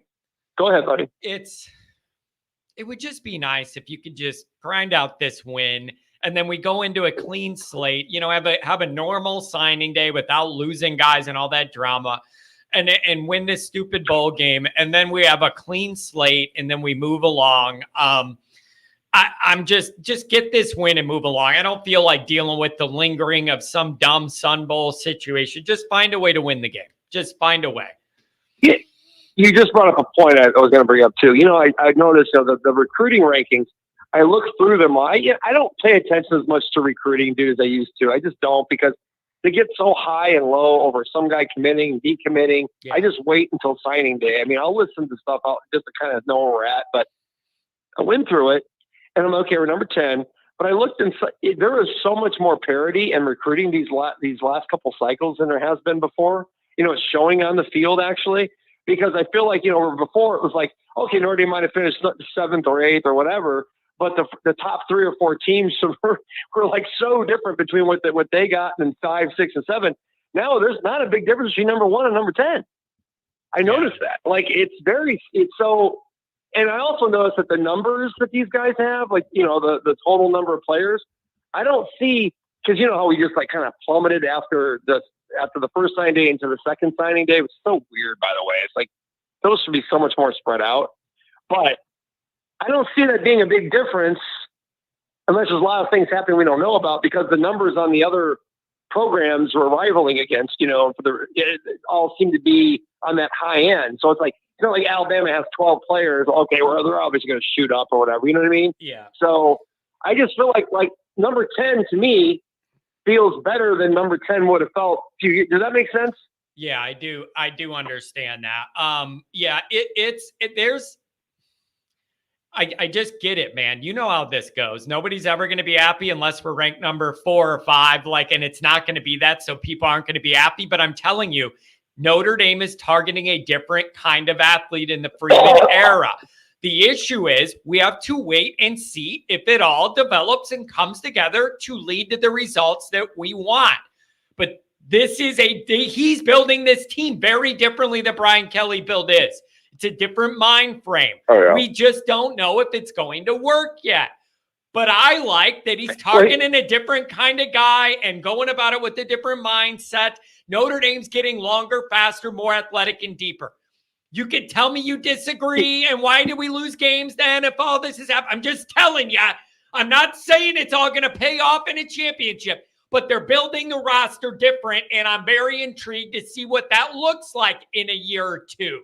go ahead, buddy. It would just be nice if you could just grind out this win. And then we go into a clean slate, have a normal signing day without losing guys and all that drama and win this stupid bowl game. And then we have a clean slate and then we move along. I'm just get this win and move along. I don't feel like dealing with the lingering of some dumb Sun Bowl situation. Just find a way to win the game. Just find a way. Yeah. You just brought up a point I was going to bring up too. I noticed the recruiting rankings. I look through them. I don't pay attention as much to recruiting, dude, as I used to. I just don't because they get so high and low over some guy committing, decommitting. Yeah. I just wait until signing day. I mean, I'll listen to stuff out just to kind of know where we're at. But I went through it, and I'm okay. We're number 10. But I looked and there is so much more parity in recruiting these last couple cycles than there has been before. It's showing on the field actually. Because I feel like, before it was like, okay, Notre Dame might have finished 7th or 8th or whatever, but the top 3 or 4 teams were like so different between what they got in 5, 6, and 7. Now there's not a big difference between number 1 and number 10. I noticed that. Like it's so, and I also noticed that the numbers that these guys have, like, the total number of players, I don't see, because how we just like kind of plummeted after the first signing day into the second signing day. It was so weird, by the way. It's like those should be so much more spread out. But I don't see that being a big difference unless there's a lot of things happening we don't know about because the numbers on the other programs we're rivaling against, it all seem to be on that high end. So it's like, like Alabama has 12 players. Okay, well, they're obviously going to shoot up or whatever. You know what I mean? Yeah. So I just feel like number 10 to me feels better than number 10 would have felt. Does that make sense? Yeah, I do understand that. I just get it, man. You know how this goes. Nobody's ever going to be happy unless we're ranked number 4 or 5, and it's not going to be that. So people aren't going to be happy, but I'm telling you, Notre Dame is targeting a different kind of athlete in the Freeman era. The issue is we have to wait and see if it all develops and comes together to lead to the results that we want. But this is he's building this team very differently than Brian Kelly built his. It's a different mind frame. Oh, yeah. We just don't know if it's going to work yet. But I like that he's targeting a different kind of guy and going about it with a different mindset. Notre Dame's getting longer, faster, more athletic, and deeper. You can tell me you disagree, and why did we lose games then if all this is happening? I'm just telling you. I'm not saying it's all going to pay off in a championship, but they're building the roster different, and I'm very intrigued to see what that looks like in a year or two.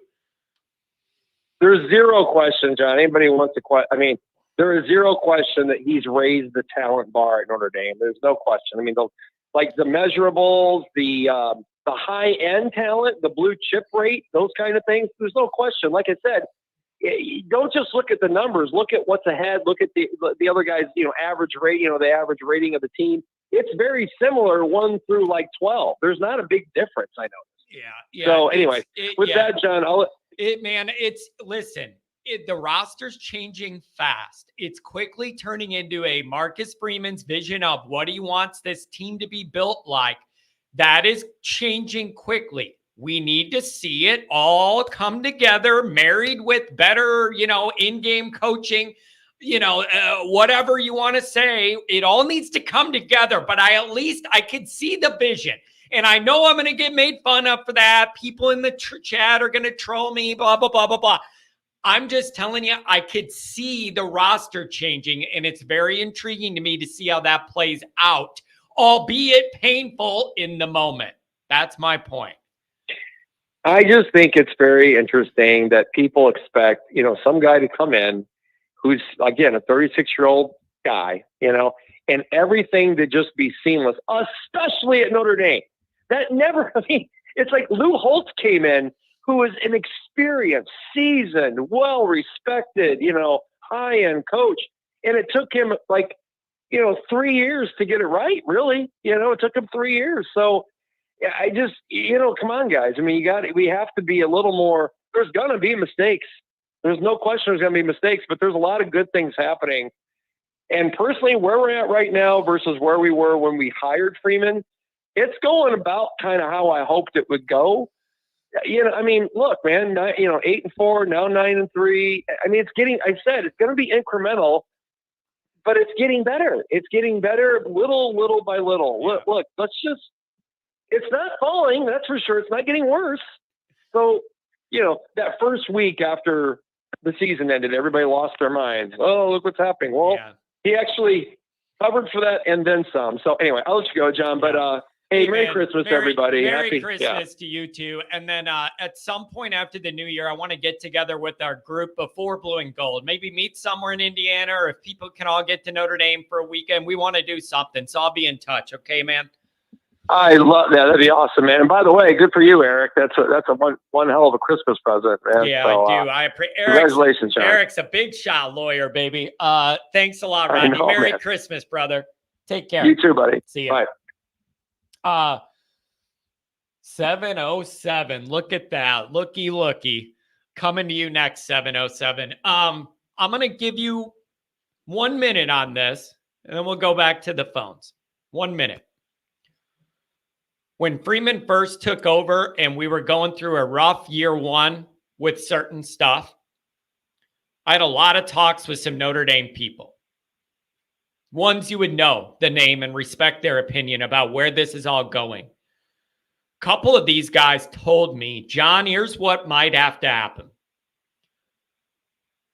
There's zero question, John. Anybody wants to question? I mean, there is zero question that he's raised the talent bar at Notre Dame. There's no question. I mean, the measurables, the high-end talent, the blue chip rate, those kind of things, there's no question. Like I said, don't just look at the numbers. Look at what's ahead. Look at the other guys, average rate, the average rating of the team. It's very similar 1 through 12. There's not a big difference, I know. Yeah. So anyway, that, John, the roster's changing fast. It's quickly turning into a Marcus Freeman's vision of what he wants this team to be built like. That is changing quickly. We need to see it all come together, married with better, in-game coaching, whatever you want to say. It all needs to come together, but I could see the vision. And I know I'm going to get made fun of for that. People in the chat are going to troll me, blah, blah, blah, blah, blah. I'm just telling you, I could see the roster changing, and it's very intriguing to me to see how that plays out, albeit painful in the moment. That's my point. I just think it's very interesting that people expect, some guy to come in who's, again, a 36-year-old guy, and everything to just be seamless, especially at Notre Dame. It's like Lou Holtz came in, who is an experienced, seasoned, well-respected, high-end coach. And it took him 3 years to get it right, really. It took him 3 years. So yeah, I just, come on, guys. I mean, we have to be a little more. There's gonna be mistakes. There's no question there's gonna be mistakes, but there's a lot of good things happening. And personally, where we're at right now versus where we were when we hired Freeman, it's going about kind of how I hoped it would go. I mean, look, man, 8-4, now 9-3. I mean, it's going to be incremental, but it's getting better. It's getting better little by little. Look, it's not falling. That's for sure. It's not getting worse. So, that first week after the season ended, everybody lost their minds. Oh, look what's happening. Well, he actually covered for that and then some. So anyway, I'll let you go, John, but, hey, Merry Christmas, everybody. Merry Christmas to you too. And then at some point after the new year, I want to get together with our group before Blue and Gold. Maybe meet somewhere in Indiana, or if people can all get to Notre Dame for a weekend, we want to do something. So I'll be in touch. Okay, man? I love that. That'd be awesome, man. And by the way, good for you, Eric. That's a one hell of a Christmas present, man. Yeah, so, I do. I appreciate. Congratulations, John. Eric's a big shot lawyer, baby. Thanks a lot, Rodney. Merry Christmas, brother. Take care. You too, buddy. See you. Bye. 707. Look at that. Looky. Coming to you next, 707. I'm going to give you 1 minute on this, and then we'll go back to the phones. 1 minute. When Freeman first took over and we were going through a rough year one with certain stuff, I had a lot of talks with some Notre Dame people. Ones you would know the name and respect their opinion about where this is all going. Couple of these guys told me, John, here's what might have to happen.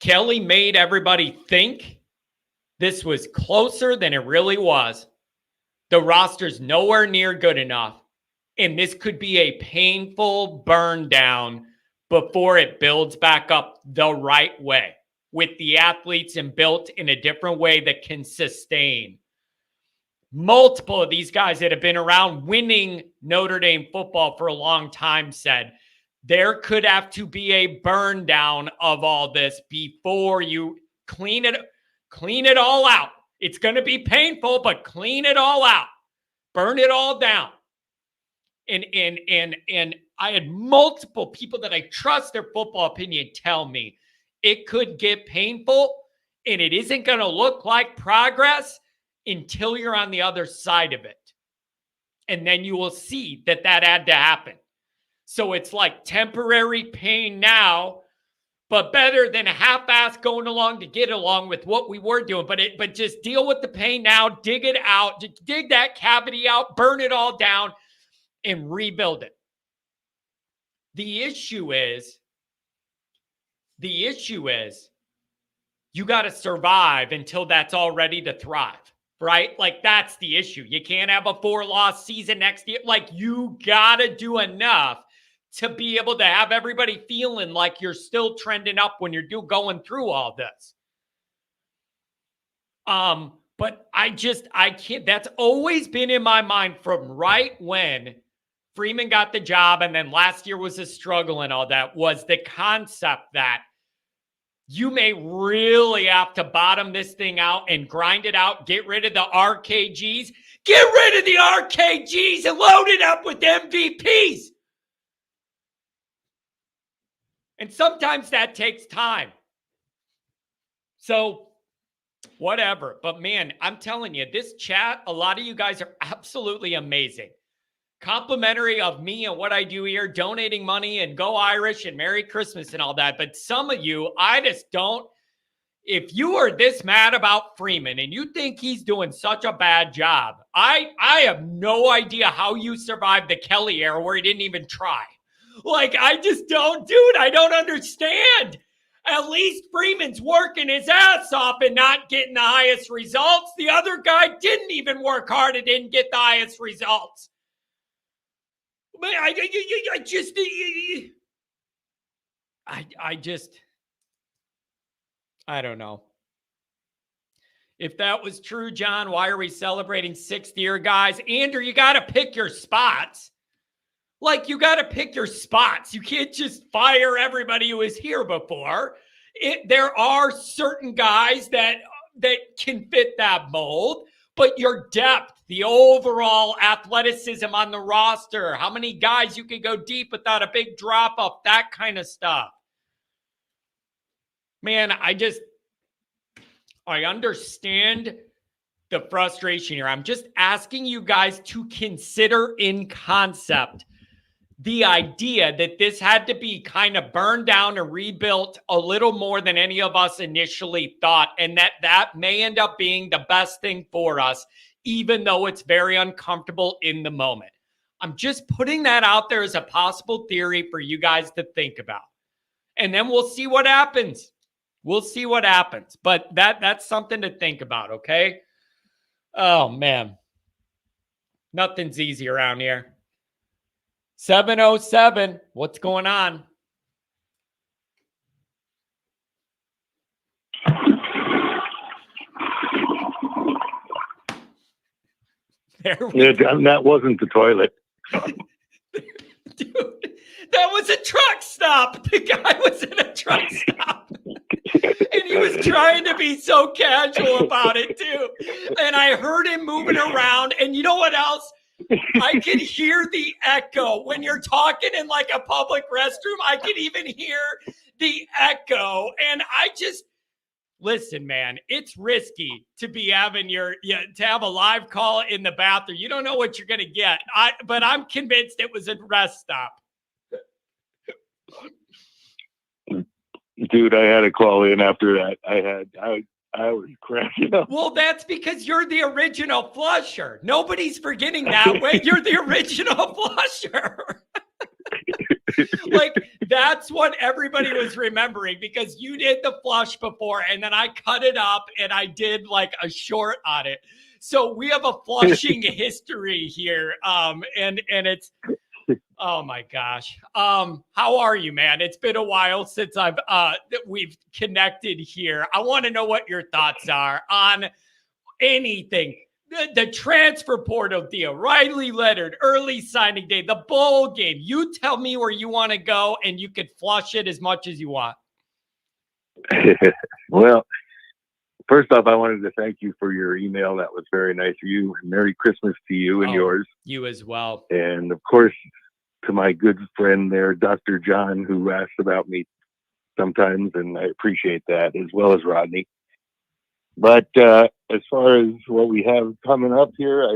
Kelly made everybody think this was closer than it really was. The roster's nowhere near good enough. And this could be a painful burn down before it builds back up the right way with the athletes and built in a different way that can sustain. Multiple of these guys that have been around winning Notre Dame football for a long time said there could have to be a burn down of all this before you clean it all out. It's going to be painful, but clean it all out. Burn it all down. And I had multiple people that I trust their football opinion tell me it could get painful and it isn't going to look like progress until you're on the other side of it. And then you will see that had to happen. So it's like temporary pain now, but better than half-ass going along to get along with what we were doing. But just deal with the pain now, dig it out, just dig that cavity out, burn it all down, and rebuild it. The issue is you got to survive until that's all ready to thrive, right? Like that's the issue. You can't have a 4-loss season next year. Like you got to do enough to be able to have everybody feeling like you're still trending up when you're going through all this. But I can't, that's always been in my mind from right when Freeman got the job, and then last year was a struggle and all that, was the concept that you may really have to bottom this thing out and grind it out, get rid of the RKGs, get rid of the RKGs and load it up with MVPs. And sometimes that takes time. So whatever. But man, I'm telling you, this chat, a lot of you guys are absolutely amazing. Complimentary of me and what I do here, donating money and go Irish and Merry Christmas and all that. But some of you, I just don't. If you are this mad about Freeman and you think he's doing such a bad job, I have no idea how you survived the Kelly era where he didn't even try. Like, I just don't, dude, I don't understand. At least Freeman's working his ass off and not getting the highest results. The other guy didn't even work hard and didn't get the highest results. Man, I don't know. If that was true, John, why are we celebrating 6th year guys? Andrew, you got to pick your spots. Like, you got to pick your spots. You can't just fire everybody who was here before. There are certain guys that can fit that mold, but your depth the overall athleticism on the roster, how many guys you can go deep without a big drop off, that kind of stuff. Man, I understand the frustration here. I'm just asking you guys to consider in concept the idea that this had to be kind of burned down and rebuilt a little more than any of us initially thought, and that may end up being the best thing for us, even though it's very uncomfortable in the moment. I'm just putting that out there as a possible theory for you guys to think about. And then we'll see what happens. We'll see what happens. But that's something to think about, okay? Oh, man. Nothing's easy around here. 707, what's going on? That wasn't the toilet. Dude, that was a truck stop. The guy was in a truck stop. And he was trying to be so casual about it, too. And I heard him moving around. And you know what else? I can hear the echo when you're talking in like a public restroom. I can even hear the echo. And I just, listen, man, it's risky to be having to have a live call in the bathroom. You don't know what you're going to get. But I'm convinced it was a rest stop. Dude, I had to call in after that. I was cracking up. Well, that's because you're the original flusher. Nobody's forgetting that way. You're the original flusher. Like, that's what everybody was remembering, because you did the flush before, and then I cut it up and I did like a short on it. So we have a flushing history here. And it's, oh my gosh. How are you, man? It's been a while since we've connected here. I want to know what your thoughts are on anything. The transfer portal deal, Riley Leonard, early signing day, the bowl game. You tell me where you want to go, and you could flush it as much as you want. Well, first off, I wanted to thank you for your email. That was very nice of you. Merry Christmas to you and yours. You as well. And of course, to my good friend there, Dr. John, who asks about me sometimes, and I appreciate that, as well as Rodney. But as far as what we have coming up here,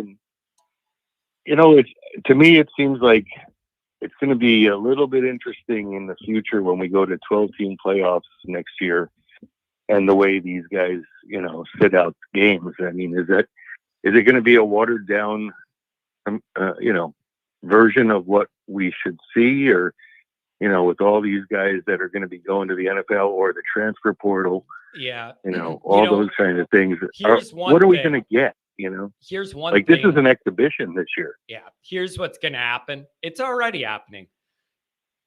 to me, it seems like it's going to be a little bit interesting in the future when we go to 12-team playoffs next year, and the way these guys, sit out games. I mean, is it going to be a watered down, version of what we should see, or, with all these guys that are going to be going to the NFL or the transfer portal? Yeah. Those kind of things. What are we going to get? Here's one thing. This is an exhibition this year. Yeah. Here's what's going to happen. It's already happening,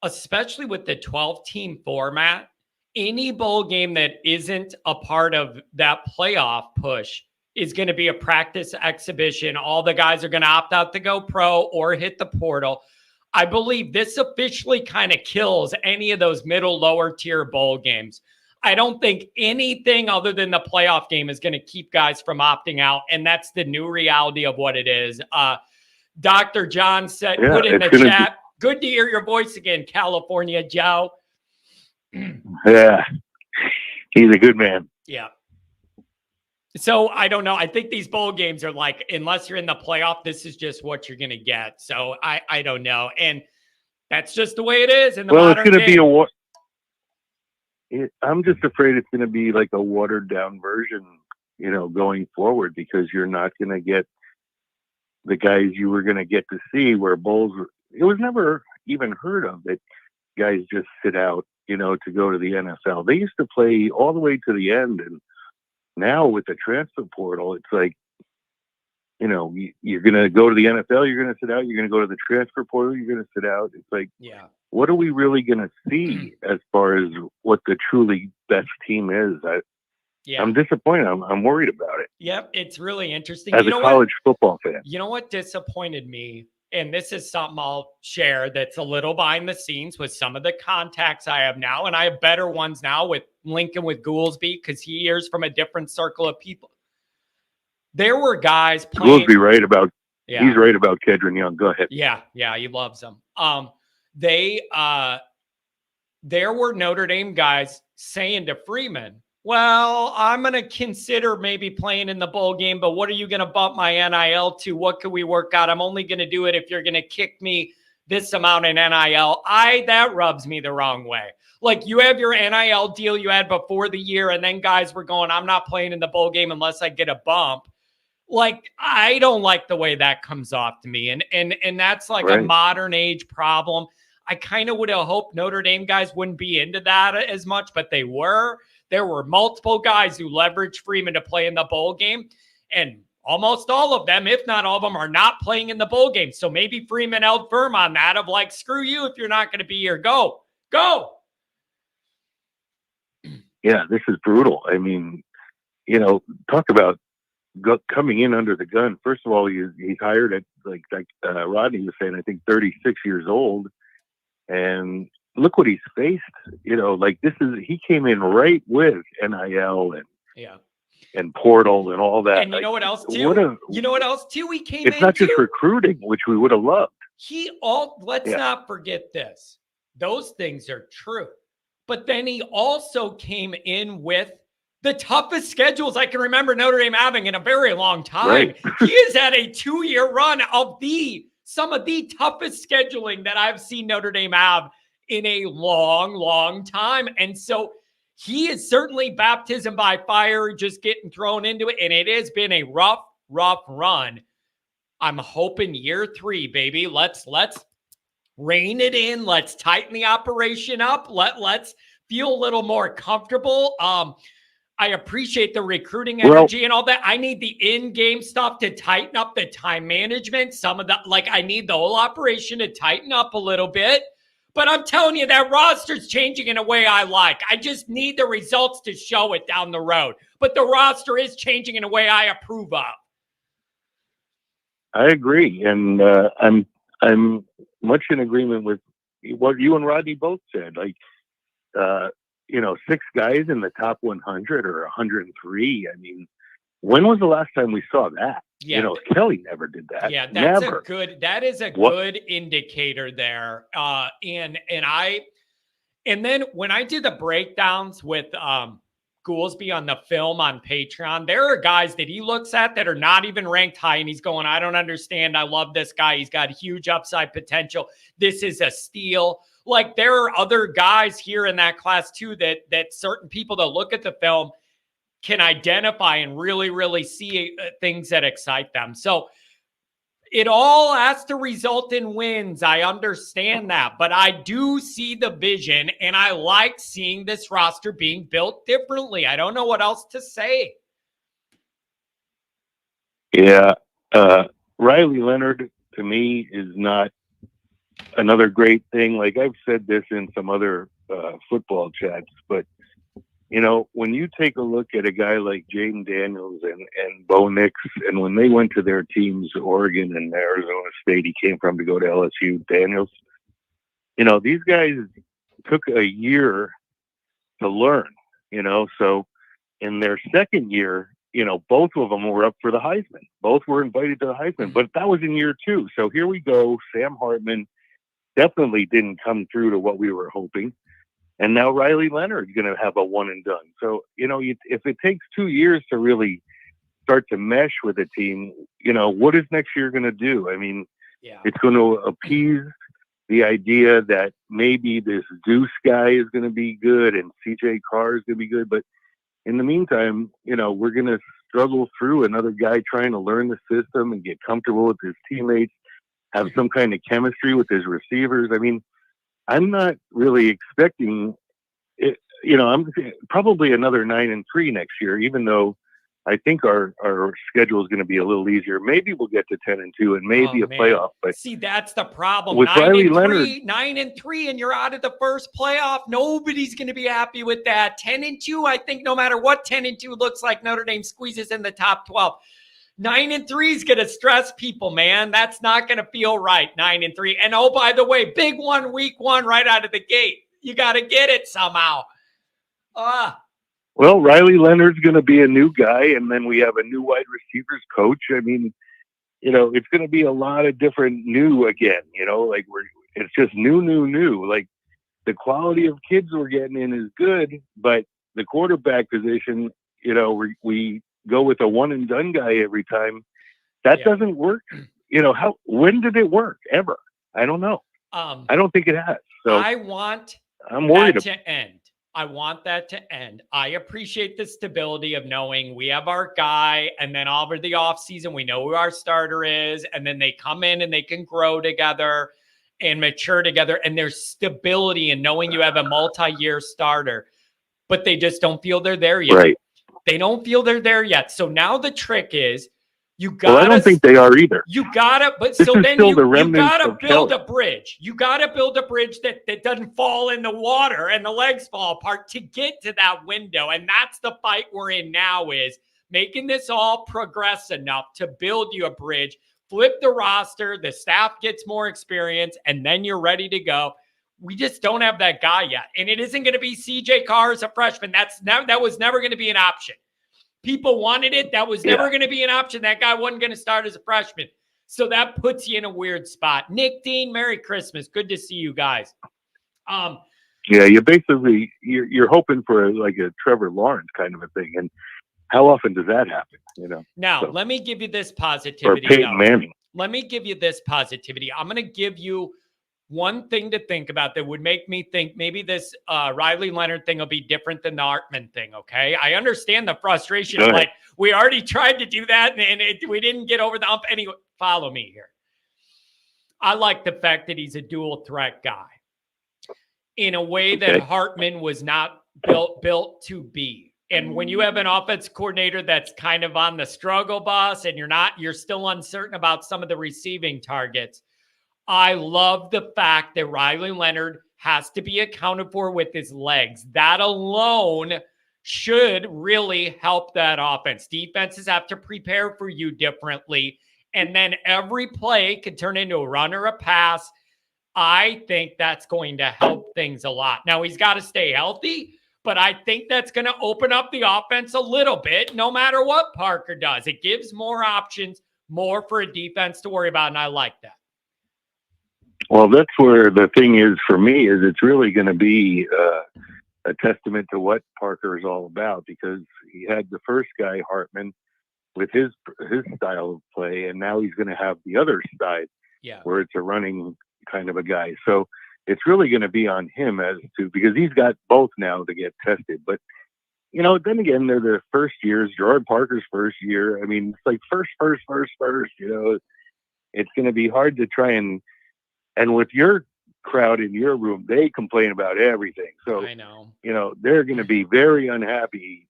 especially with the 12-team format. Any bowl game that isn't a part of that playoff push is going to be a practice exhibition. All the guys are going to opt out to go pro or hit the portal. I believe this officially kind of kills any of those middle, lower tier bowl games. I don't think anything other than the playoff game is going to keep guys from opting out. And that's the new reality of what it is. Dr. John said, put in the chat, good to hear your voice again, California Joe. Yeah, he's a good man. Yeah. So I don't know. I think these bowl games are like, unless you're in the playoff, this is just what you're going to get. So I don't know. And that's just the way it is in the modern it's going to game. be I'm just afraid it's going to be like a watered down version, going forward, because you're not going to get the guys you were going to get to see where bowls it was never even heard of that guys just sit out, to go to the NFL. They used to play all the way to the end. And now with the transfer portal, it's like, you're going to go to the NFL, you're going to sit out, you're going to go to the transfer portal, you're going to sit out. It's like, yeah. What are we really going to see as far as what the truly best team is? I'm disappointed. I'm worried about it. Yep. It's really interesting. As a college football fan. You know what disappointed me? And this is something I'll share that's a little behind the scenes with some of the contacts I have now. And I have better ones now with Lincoln with Goolsby, because he hears from a different circle of people. there were guys playing. Goolsby right about. Yeah. He's right about Kedron Young. Go ahead. Yeah, he loves them. There were Notre Dame guys saying to Freeman, well, I'm going to consider maybe playing in the bowl game, but what are you going to bump my NIL to? What can we work out? I'm only going to do it if you're going to kick me this amount in NIL. That rubs me the wrong way. Like, you have your NIL deal you had before the year, and then guys were going, I'm not playing in the bowl game unless I get a bump. Like, I don't like the way that comes off to me. And that's like a modern age problem. I kind of would have hoped Notre Dame guys wouldn't be into that as much, but they were. There were multiple guys who leveraged Freeman to play in the bowl game, and almost all of them, if not all of them, are not playing in the bowl game. So maybe Freeman held firm on that of like, screw you if you're not going to be here. Go. Yeah, this is brutal. I mean, talk about coming in under the gun. First of all, he's hired at like Rodney was saying, I think 36 years old, and look what he's faced. He came in right with NIL and portal and all that. And you know what else too? He came in. It's not just recruiting, which we would have loved. Let's not forget this. Those things are true, but then he also came in with the toughest schedules I can remember Notre Dame having in a very long time. Right. He has had a 2-year run of some of the toughest scheduling that I've seen Notre Dame have in a long, long time. And so he is certainly baptism by fire, just getting thrown into it. And it has been a rough run. I'm hoping year 3, baby. Let's rein it in. Let's tighten the operation up. Let's feel a little more comfortable. I appreciate the recruiting energy and all that. I need the in-game stuff to tighten up the time management. I need the whole operation to tighten up a little bit. But I'm telling you, that roster's changing in a way I like. I just need the results to show it down the road. But the roster is changing in a way I approve of. I agree. And I'm much in agreement with what you and Rodney both said. 6 guys in the top 100 or 103. I mean, when was the last time we saw that? Yeah. Kelly never did that. Yeah, never. That is a good indicator there. And then when I do the breakdowns with Goolsby on the film on Patreon, there are guys that he looks at that are not even ranked high, and he's going, I don't understand. I love this guy. He's got huge upside potential. This is a steal. Like, there are other guys here in that class too that certain people that look at the film can identify and really, really see things that excite them. So it all has to result in wins. I understand that, but I do see the vision, and I like seeing this roster being built differently. I don't know what else to say. Yeah. Riley Leonard, to me, is not another great thing. Like, I've said this in some other football chats, but when you take a look at a guy like Jaden Daniels and Bo Nix, and when they went to their teams, Oregon and Arizona State, he came from to go to LSU, Daniels, these guys took a year to learn, so in their second year, both of them were up for the Heisman. Both were invited to the Heisman, but that was in year 2. So here we go. Sam Hartman definitely didn't come through to what we were hoping. And now Riley Leonard's going to have a one and done. So, if it takes 2 years to really start to mesh with a team, what is next year going to do? I mean, It's going to appease the idea that maybe this Deuce guy is going to be good and CJ Carr is going to be good. But in the meantime, we're going to struggle through another guy trying to learn the system and get comfortable with his teammates, have some kind of chemistry with his receivers. I mean, I'm not really expecting it. I'm probably another 9-3 next year, even though I think our schedule is going to be a little easier. Maybe we'll get to 10-2 and maybe a playoff. But see, that's the problem. With Riley Leonard, 9-3, and you're out of the first playoff. Nobody's going to be happy with that. 10-2, I think no matter what 10-2 looks like, Notre Dame squeezes in the top 12. 9-3 is going to stress people, man. That's not going to feel right. 9-3. And oh, by the way, big one, week 1, right out of the gate. You got to get it somehow. Well, Riley Leonard's going to be a new guy, and then we have a new wide receivers coach. I mean, it's going to be a lot of different new again. Like it's just new. Like the quality of kids we're getting in is good, but the quarterback position, we go with a one and done guy every time. That doesn't work. When did it work ever? I don't know. I don't think it has. So I'm worried to end. I want that to end. I appreciate the stability of knowing we have our guy, and then over the offseason, we know who our starter is, and then they come in and they can grow together and mature together, and there's stability in knowing you have a multi-year starter, but they just don't feel they're there yet. Right. They don't feel they're there yet. So now the trick is you got Well, I don't think they are either. You got to, but this so is then still you got to build Kelly. a bridge. You got to build a bridge that doesn't fall in the water and the legs fall apart to get to that window. And that's the fight we're in now, is making this all progress enough to build you a bridge, flip the roster, the staff gets more experience, and then you're ready to go. We just don't have that guy yet. And it isn't going to be CJ Carr as a freshman. That was never going to be an option. People wanted it. That was never going to be an option. That guy wasn't going to start as a freshman. So that puts you in a weird spot. Nick, Dean, Merry Christmas. Good to see you guys. Yeah, you're hoping for like a Trevor Lawrence kind of a thing. And how often does that happen? Now, let me give you this positivity. Or Peyton Manning. Let me give you this positivity. I'm going to give you one thing to think about that would make me think maybe this Riley Leonard thing will be different than the Hartman thing, okay? I understand the frustration. Like, we already tried to do that, and we didn't get over the hump. Anyway, follow me here. I like the fact that he's a dual threat guy in a way that Hartman was not built to be. And when you have an offense coordinator that's kind of on the struggle bus and you're still uncertain about some of the receiving targets, I love the fact that Riley Leonard has to be accounted for with his legs. That alone should really help that offense. Defenses have to prepare for you differently. And then every play could turn into a run or a pass. I think that's going to help things a lot. Now, he's got to stay healthy, but I think that's going to open up the offense a little bit, no matter what Parker does. It gives more options, more for a defense to worry about, and I like that. Well, that's where the thing is for me, is it's really going to be a testament to what Parker is all about, because he had the first guy, Hartman, with his style of play, and now he's going to have the other side where it's a running kind of a guy. So it's really going to be on him because he's got both now to get tested. But, then again, they're the first years, Gerard Parker's first year. I mean, it's like first. It's going to be hard to try and with your crowd in your room, they complain about everything. So, I know. They're going to be very unhappy,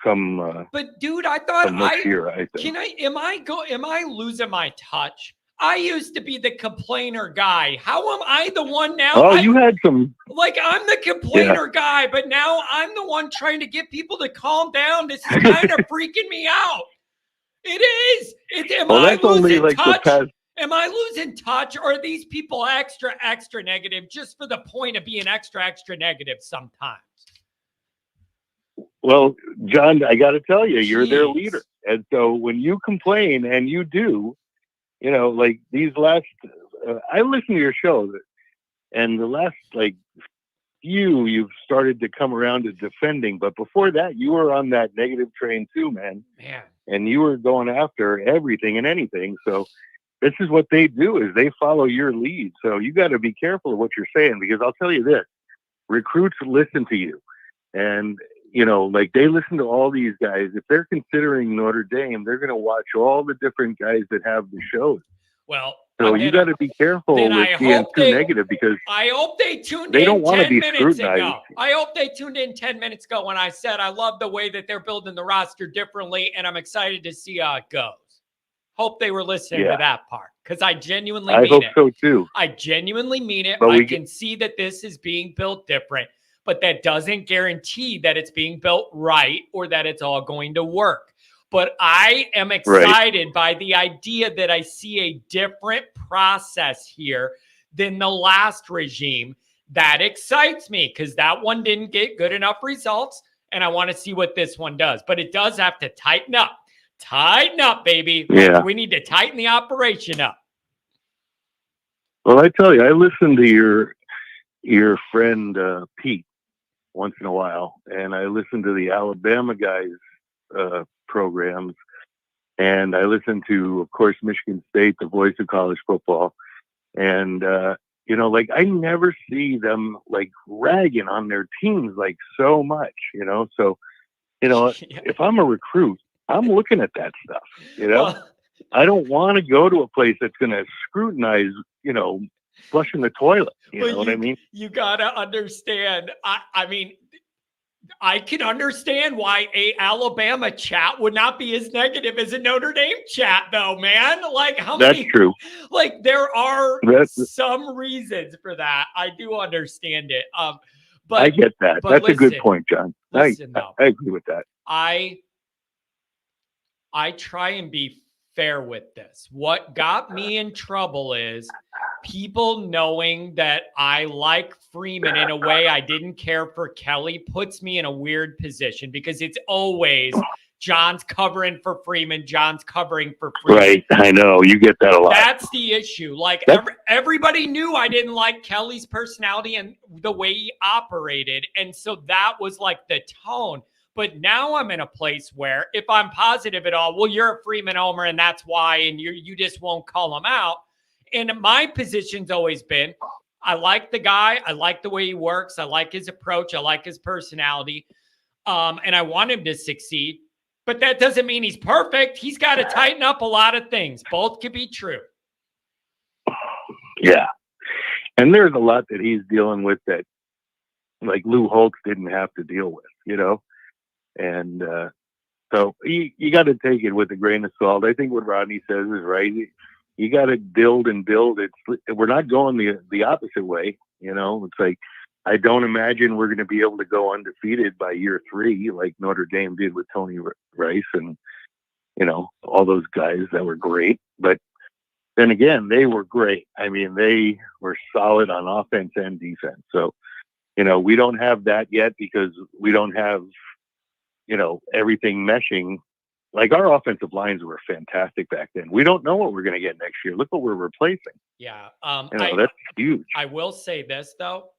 come But dude, I thought next year, I think. am I losing my touch? I used to be the complainer guy. How am I the one now? Oh, you had some. Like, I'm the complainer guy, but now I'm the one trying to get people to calm down. This is kind of freaking me out. It is. Am I losing touch? Am I losing touch, or are these people extra negative just for the point of being extra negative sometimes? Well, John, I got to tell you, you're their leader. And so when you complain, and you do, like these last, I listen to your show, and the last, you've started to come around to defending. But before that, you were on that negative train too, man. And you were going after everything and anything. So this is what they do, is they follow your lead. So you got to be careful of what you're saying, because I'll tell you this, recruits listen to you. And, they listen to all these guys. If they're considering Notre Dame, they're going to watch all the different guys that have the shows. Well, so you got to be careful with being too negative, because I hope they tuned they in don't want to 10 be minutes scrutinized. ago. I hope they tuned in 10 minutes ago when I said I love the way that they're building the roster differently, and I'm excited to see how it goes. Hope they were listening to that part, because I genuinely mean it. I hope so too. I genuinely mean it. But I can see that this is being built different, but that doesn't guarantee that it's being built right or that it's all going to work. But I am excited by the idea that I see a different process here than the last regime. That excites me, because that one didn't get good enough results. and I want to see what this one does. But it does have to tighten up. Tighten up, baby. Yeah. We need to tighten the operation up. Well, I tell you, I listen to your friend Pete once in a while, and I listen to the Alabama guys programs, and I listen to, of course, Michigan State, the voice of college football, and you know, like I never see them like ragging on their teams like so much, you know. So, you know, if I'm a recruit, I'm looking at that stuff, you know. Well, I don't want to go to a place that's going to scrutinize, you know, flushing the toilet. You know what I mean? You got to understand. I mean, I can understand why a Alabama chat would not be as negative as a Notre Dame chat, though, man. Like, That's true. Like, there are some reasons for that. I do understand it. But I get that. That's a good point, John. I agree with that. I try and be fair with this. What got me in trouble is people knowing that I like Freeman in a way I didn't care for Kelly puts me in a weird position because it's always John's covering for Freeman, John's covering for Freeman. Right, I know. You get that a lot. That's the issue. Like everybody knew I didn't like Kelly's personality and the way he operated. And so that was like the tone. But now I'm in a place where if I'm positive at all, well, you're a Freeman homer and that's why, and you just won't call him out. And my position's always been, I like the guy. I like the way he works. I like his approach. I like his personality. And I want him to succeed. But that doesn't mean he's perfect. He's got to tighten up a lot of things. Both could be true. Yeah. And there's a lot that he's dealing with that, like, Lou Holtz didn't have to deal with, you know? And so you got to take it with a grain of salt. I think what Rodney says is right. You got to build and build. We're not going the opposite way. You know, it's like, I don't imagine we're going to be able to go undefeated by year 3, like Notre Dame did with Tony Rice and, you know, all those guys that were great. But then again, they were great. I mean, they were solid on offense and defense. So, you know, we don't have that yet because we don't have, you know, everything meshing. Like, our offensive lines were fantastic back then. We don't know what we're going to get next year. Look what we're replacing. Yeah. You know, that's huge. I will say this, though.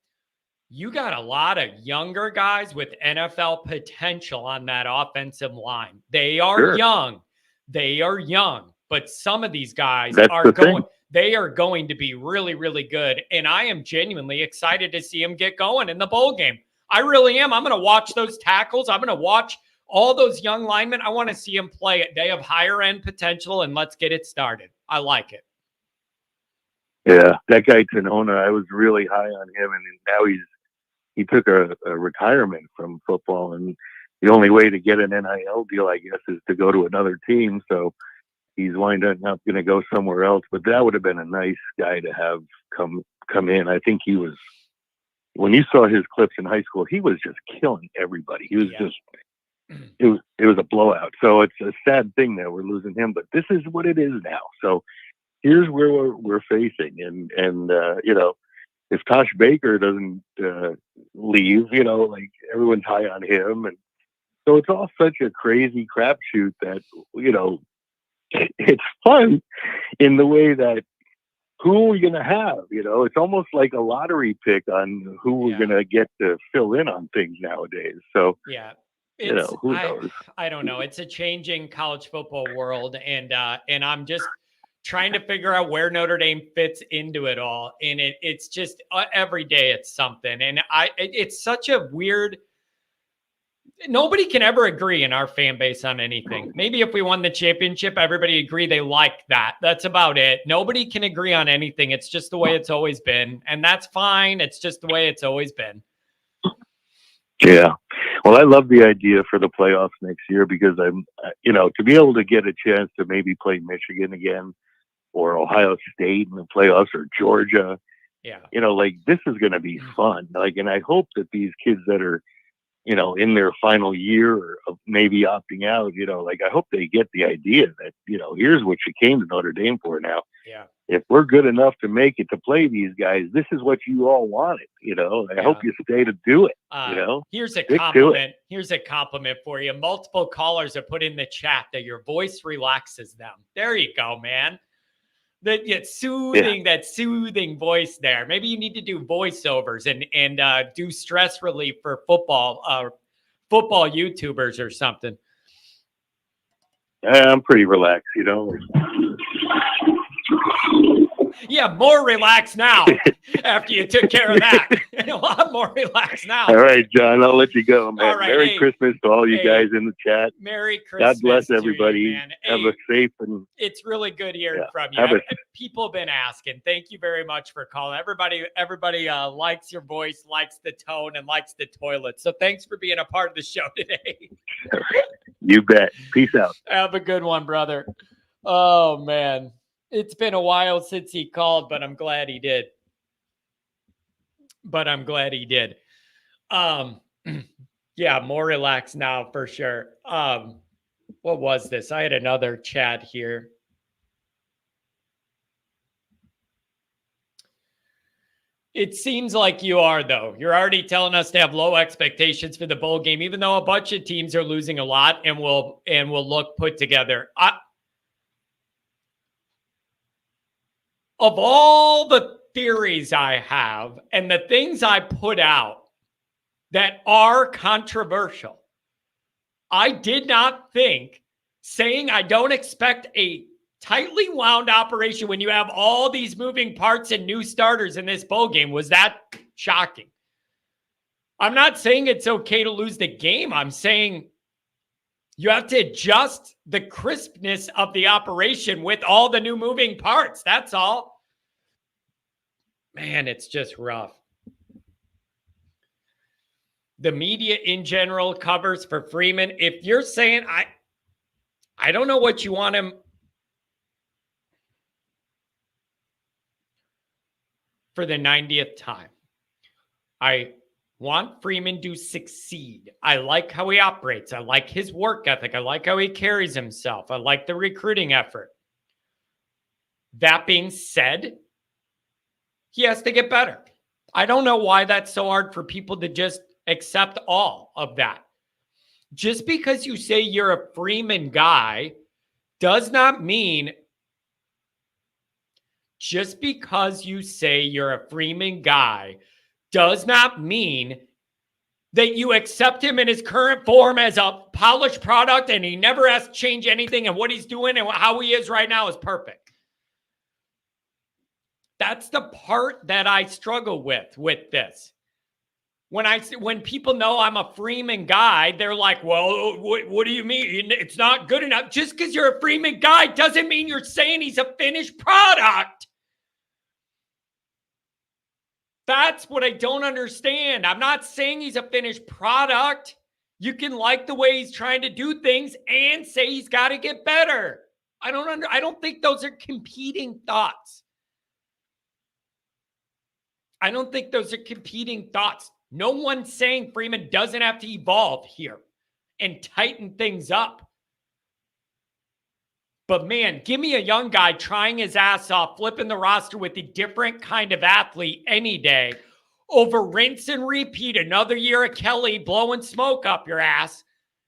You got a lot of younger guys with NFL potential on that offensive line. They are young. They are young. But some of these guys they are going to be really, really good. And I am genuinely excited to see them get going in the bowl game. I really am. I'm going to watch those tackles. I'm going to watch all those young linemen. I want to see them play it. They have higher end potential, and let's get it started. I like it. Yeah, that guy Tanona, I was really high on him, and now he took a retirement from football, and the only way to get an NIL deal, I guess, is to go to another team. So he's winding up going to go somewhere else. But that would have been a nice guy to have come in. I think he was. When you saw his clips in high school, he was just killing everybody. He was just, it was a blowout. So it's a sad thing that we're losing him, but this is what it is now. So here's where we're facing. And you know, if Tosh Baker doesn't leave, you know, like, everyone's high on him. And so it's all such a crazy crapshoot that, you know, it's fun in the way that, who are we going to have? You know, it's almost like a lottery pick on who we're going to get to fill in on things nowadays. So, you know, who knows? I don't know. It's a changing college football world. And I'm just trying to figure out where Notre Dame fits into it all. And it's just every day it's something. And it's such a weird, nobody can ever agree in our fan base on anything. Maybe if we won the championship, everybody agree they like that. That's about it. Nobody can agree on anything. It's just the way it's always been. And that's fine. It's just the way it's always been. Yeah. Well, I love the idea for the playoffs next year because you know, to be able to get a chance to maybe play Michigan again or Ohio State in the playoffs or Georgia, you know, like, this is going to be fun. Like, and I hope that these kids that are, you know, in their final year of maybe opting out, you know, like, I hope they get the idea that, you know, here's what you came to Notre Dame for now. Yeah. If we're good enough to make it to play these guys, this is what you all wanted. I hope you stay to do it. Here's a Stick to compliment. Here's a compliment for you. Multiple callers have put in the chat that your voice relaxes them. There you go, man. That soothing voice there. Maybe you need to do voiceovers and do stress relief for football YouTubers or something. I'm pretty relaxed, Yeah, more relaxed now after you took care of that. A lot more relaxed now. All right, John, I'll let you go, man. All right, Merry Christmas to all you guys in the chat. Merry Christmas. God bless everybody. You, man. Have a safe and it's really good hearing from you. People have been asking. Thank you very much for calling. Everybody likes your voice, likes the tone, and likes the toilet. So thanks for being a part of the show today. You bet. Peace out. Have a good one, brother. Oh, man. It's been a while since he called, but I'm glad he did. Yeah, more relaxed now for sure. What was this? I had another chat here. It seems like you are, though. You're already telling us to have low expectations for the bowl game, even though a bunch of teams are losing a lot and will look put together. Of all the theories I have and the things I put out that are controversial, I did not think saying I don't expect a tightly wound operation when you have all these moving parts and new starters in this bowl game was that shocking. I'm not saying it's okay to lose the game. I'm saying you have to adjust the crispness of the operation with all the new moving parts. That's all. Man, it's just rough. The media in general covers for Freeman. If you're saying, I don't know what you want him for the 90th time. I want Freeman to succeed. I like how he operates. I like his work ethic. I like how he carries himself. I like the recruiting effort. That being said, he has to get better. I don't know why that's so hard for people to just accept all of that. Just because you say you're a Freeman guy does not mean that you accept him in his current form as a polished product and he never has to change anything and what he's doing and how he is right now is perfect. That's the part that I struggle with this. When people know I'm a Freeman guy, they're like, well, what do you mean? It's not good enough. Just because you're a Freeman guy doesn't mean you're saying he's a finished product. That's what I don't understand. I'm not saying he's a finished product. You can like the way he's trying to do things and say he's got to get better. I don't think those are competing thoughts. No one's saying Freeman doesn't have to evolve here and tighten things up. But man, give me a young guy trying his ass off, flipping the roster with a different kind of athlete any day over rinse and repeat another year of Kelly blowing smoke up your ass,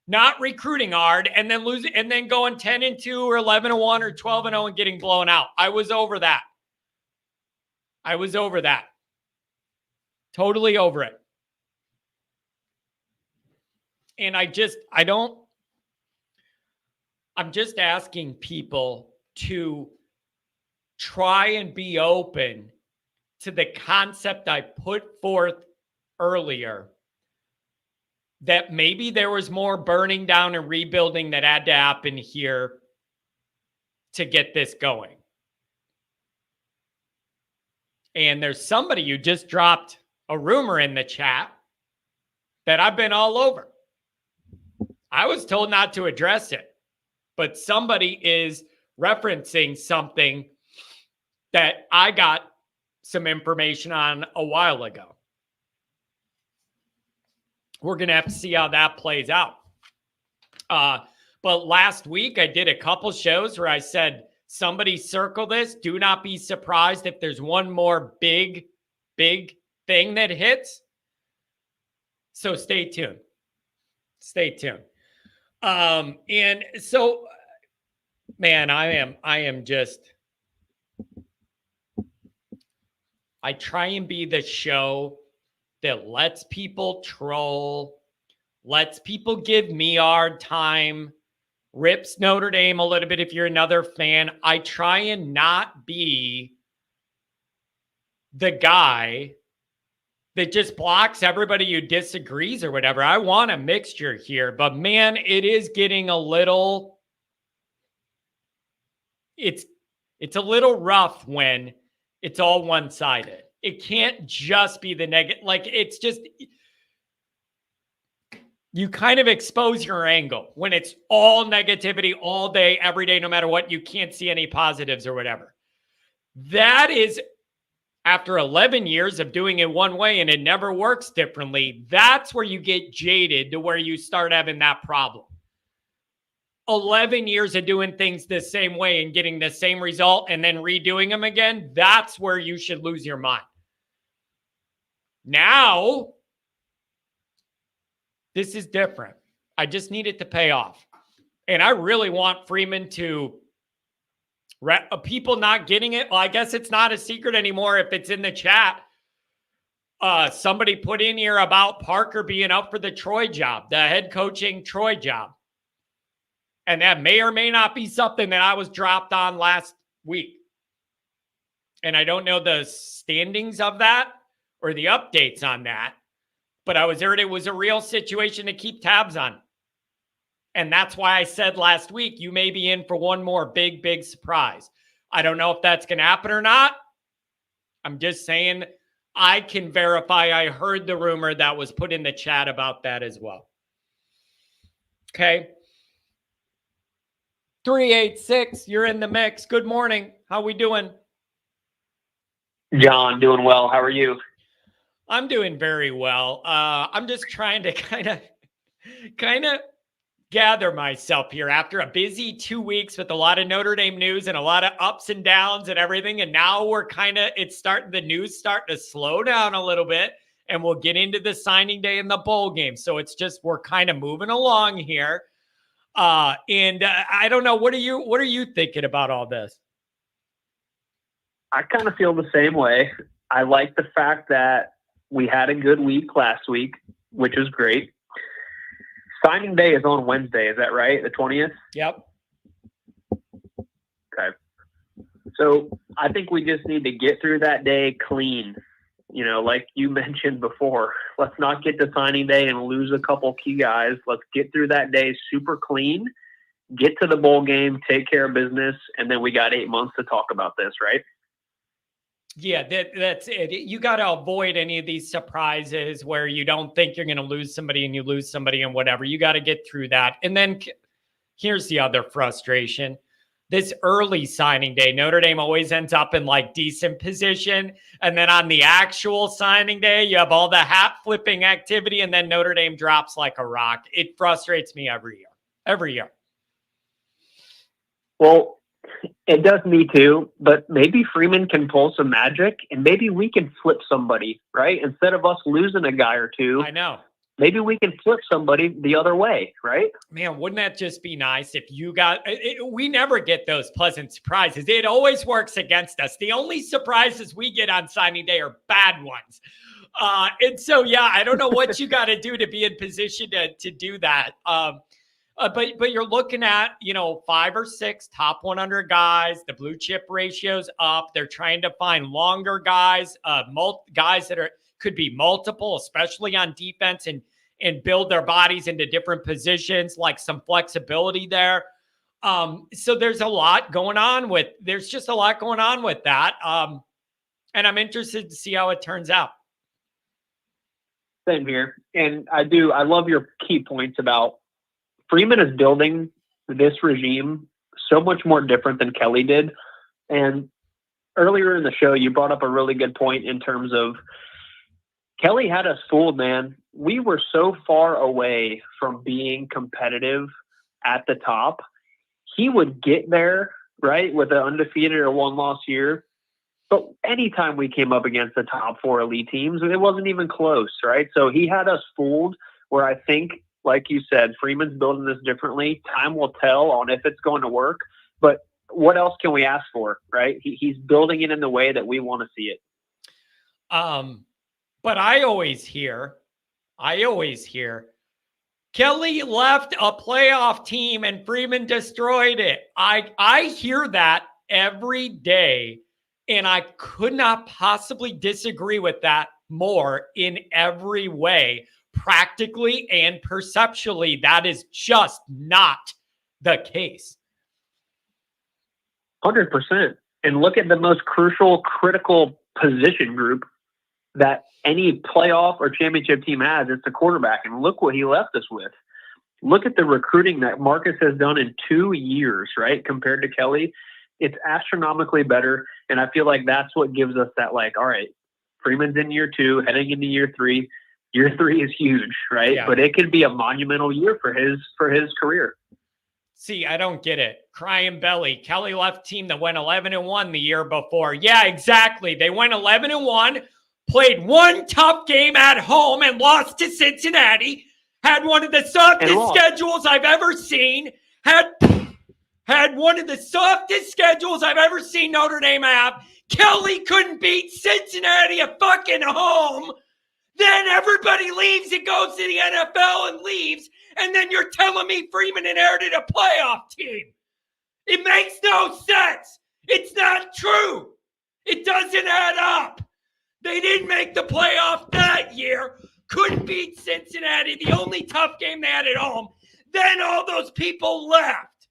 not recruiting hard, and then losing, and then going 10-2 or 11-1 or 12-0 and getting blown out. I was over that. Totally over it. And I'm just asking people to try and be open to the concept I put forth earlier that maybe there was more burning down and rebuilding that had to happen here to get this going. And there's somebody who just dropped a rumor in the chat that I've been all over. I was told not to address it, but somebody is referencing something that I got some information on a while ago. We're going to have to see how that plays out. But last week I did a couple shows where I said Somebody circle this. Do not be surprised if there's one more big thing that hits. So stay tuned. Stay tuned. And so, man, I am just, I try and be the show that lets people troll, lets people give me a hard time, rips Notre Dame a little bit if you're another fan. I try and not be the guy that just blocks everybody who disagrees or whatever. I want a mixture here, but man, it is getting a little, it's a little rough when it's all one-sided. It can't just be the negative. Like, it's just, you kind of expose your angle when it's all negativity all day, every day, no matter what. You can't see any positives or whatever. That is, after 11 years of doing it one way and it never works differently, that's where you get jaded to where you start having that problem. 11 years of doing things the same way and getting the same result and then redoing them again, that's where you should lose your mind. Now, this is different. I just need it to pay off. And I really want Freeman to, people not getting it, well, I guess it's not a secret anymore if it's in the chat. Somebody put in here about Parker being up for the Troy job, the head coaching Troy job. And that may or may not be something that I was dropped on last week. And I don't know the standings of that or the updates on that, but I was heard it was a real situation to keep tabs on. And that's why I said last week, you may be in for one more big surprise. I don't know if that's going to happen or not. I'm just saying I can verify I heard the rumor that was put in the chat about that as well. Okay. 386, you're in the mix. Good morning. How we doing? John, doing well. How are you? I'm doing very well. I'm just trying to kind of gather myself here after a busy 2 weeks with a lot of Notre Dame news and a lot of ups and downs and everything. And now we're the news starting to slow down a little bit, and we'll get into the signing day and the bowl game. So it's just, we're kind of moving along here. And I don't know. What are you thinking about all this? I kind of feel the same way. I like the fact that we had a good week last week, which was great. Signing day is on Wednesday. Is that right? The 20th? Yep. Okay. So I think we just need to get through that day clean. You know, like you mentioned before, let's not get to signing day and lose a couple key guys. Let's get through that day super clean, get to the bowl game, take care of business, and then we got 8 months to talk about this, right? Yeah, that's it. You got to avoid any of these surprises where you don't think you're going to lose somebody and you lose somebody and whatever. You got to get through that. And then here's the other frustration. This early signing day, Notre Dame always ends up in like decent position. And then on the actual signing day, you have all the hat flipping activity, and then Notre Dame drops like a rock. It frustrates me every year. Well, it does me too, but maybe Freeman can pull some magic and maybe we can flip somebody, right? Instead of us losing a guy or two. I know. Maybe we can flip somebody the other way, right? Man, wouldn't that just be nice if you got – we never get those pleasant surprises. It always works against us. The only surprises we get on signing day are bad ones. And so, yeah, I don't know what you got to do to be in position to do that. But you're looking at, 5 or 6 top 100 guys. The blue chip ratio's up. They're trying to find longer guys, guys that could be multiple, especially on defense, and build their bodies into different positions, like some flexibility there. So there's a lot going on with that. And I'm interested to see how it turns out. Same here. And I love your key points about Freeman is building this regime so much more different than Kelly did. And earlier in the show, you brought up a really good point in terms of Kelly had us fooled, man. We were so far away from being competitive at the top. He would get there right, with an undefeated or one-loss year. But anytime we came up against the top 4 elite teams, it wasn't even close, right? So he had us fooled where I think, like you said, Freeman's building this differently. Time will tell on if it's going to work. But what else can we ask for, right? He's building it in the way that we want to see it. But I always hear, Kelly left a playoff team and Freeman destroyed it. I hear that every day, and I could not possibly disagree with that more in every way. Practically and perceptually, that is just not the case. 100%. And look at the most crucial, critical position group that any playoff or championship team has. It's the quarterback. And look what he left us with. Look at the recruiting that Marcus has done in 2 years, right? Compared to Kelly. It's astronomically better. And I feel like that's what gives us that, like, all right, Freeman's in year 2, heading into year 3. Year 3 is huge, right? Yeah. But it could be a monumental year for his career. See, I don't get it. Crying belly. Kelly left a team that went 11-1 the year before. Yeah, exactly. They went 11-1, played one tough game at home and lost to Cincinnati. Had one of the softest schedules I've ever seen. Had one of the softest schedules I've ever seen Notre Dame have. Kelly couldn't beat Cincinnati at fucking home. Then everybody leaves and goes to the NFL and leaves. And then you're telling me Freeman inherited a playoff team. It makes no sense. It's not true. It doesn't add up. They didn't make the playoff that year. Couldn't beat Cincinnati, the only tough game they had at home. Then all those people left.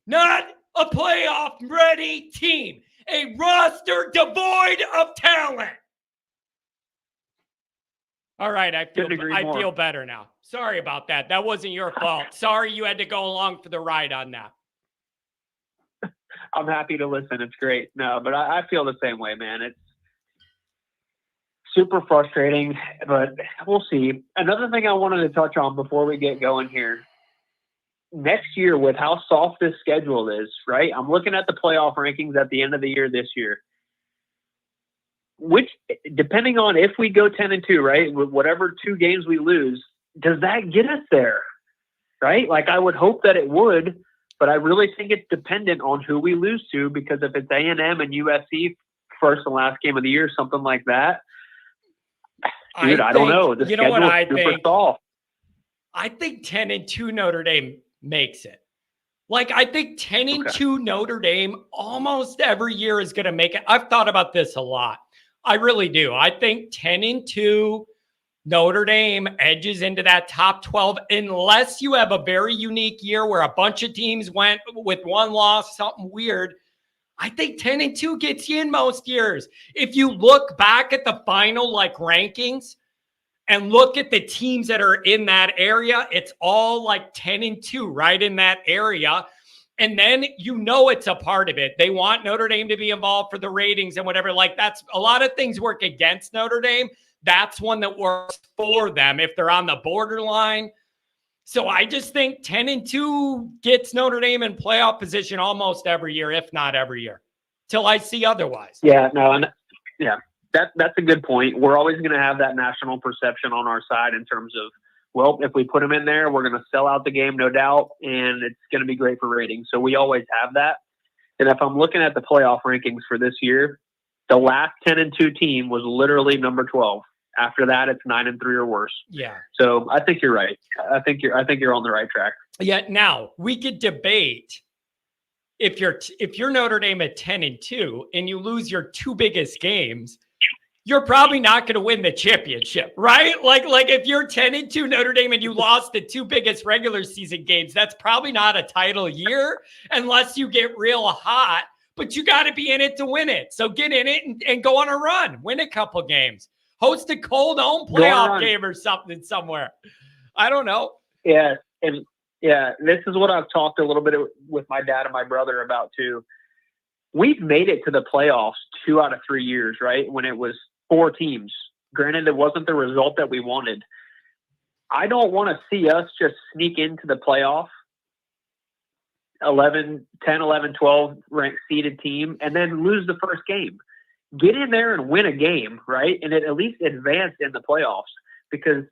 Not a playoff-ready team. A roster devoid of talent. All right, I feel better now. Sorry about that. That wasn't your fault. Sorry you had to go along for the ride on that. I'm happy to listen. It's great. No, but I feel the same way, man. It's super frustrating, but we'll see. Another thing I wanted to touch on before we get going here. Next year, with how soft this schedule is, right? I'm looking at the playoff rankings at the end of the year this year. Which, depending on if we go 10-2, right, with whatever 2 games we lose, does that get us there, right? Like, I would hope that it would, but I really think it's dependent on who we lose to, because if it's A&M and USC first and last game of the year, something like that, dude, I don't know. The schedule is super soft. I think 10-2 Notre Dame makes it. Like, I think 10-2 Notre Dame almost every year is going to make it. I've thought about this a lot. I really do. I think 10-2 Notre Dame edges into that top 12 unless you have a very unique year where a bunch of teams went with one loss, something weird. I think 10-2 gets you in most years. If you look back at the final rankings and look at the teams that are in that area, it's all like 10-2 right in that area. And then it's a part of it. They want Notre Dame to be involved for the ratings and whatever. Like, that's a lot of things work against Notre Dame. That's one that works for them if they're on the borderline. So I just think 10-2 gets Notre Dame in playoff position almost every year, if not every year, till I see otherwise. Yeah, no, and that's a good point. We're always going to have that national perception on our side in terms of, well, if we put them in there, we're going to sell out the game, no doubt, and it's going to be great for ratings. So we always have that. And if I'm looking at the playoff rankings for this year, the last 10-2 team was literally number 12. After that, it's 9-3 or worse. Yeah. So I think you're right. I think you're on the right track. Yeah. Now we could debate if you're Notre Dame at 10-2 and you lose your 2 biggest games, you're probably not going to win the championship, right? Like if you're 10-2 Notre Dame and you lost the 2 biggest regular season games, that's probably not a title year unless you get real hot, but you got to be in it to win it. So get in it and go on a run, win a couple games, host a cold home playoff game or something somewhere. I don't know. Yeah. And this is what I've talked a little bit with my dad and my brother about too. We've made it to the playoffs 2 out of 3 years, right? When it was 4 teams. Granted, it wasn't the result that we wanted. I don't want to see us just sneak into the playoff 11, 10, 11, 12 ranked seeded team and then lose the first game. Get in there and win a game, right? And at least advance in the playoffs, because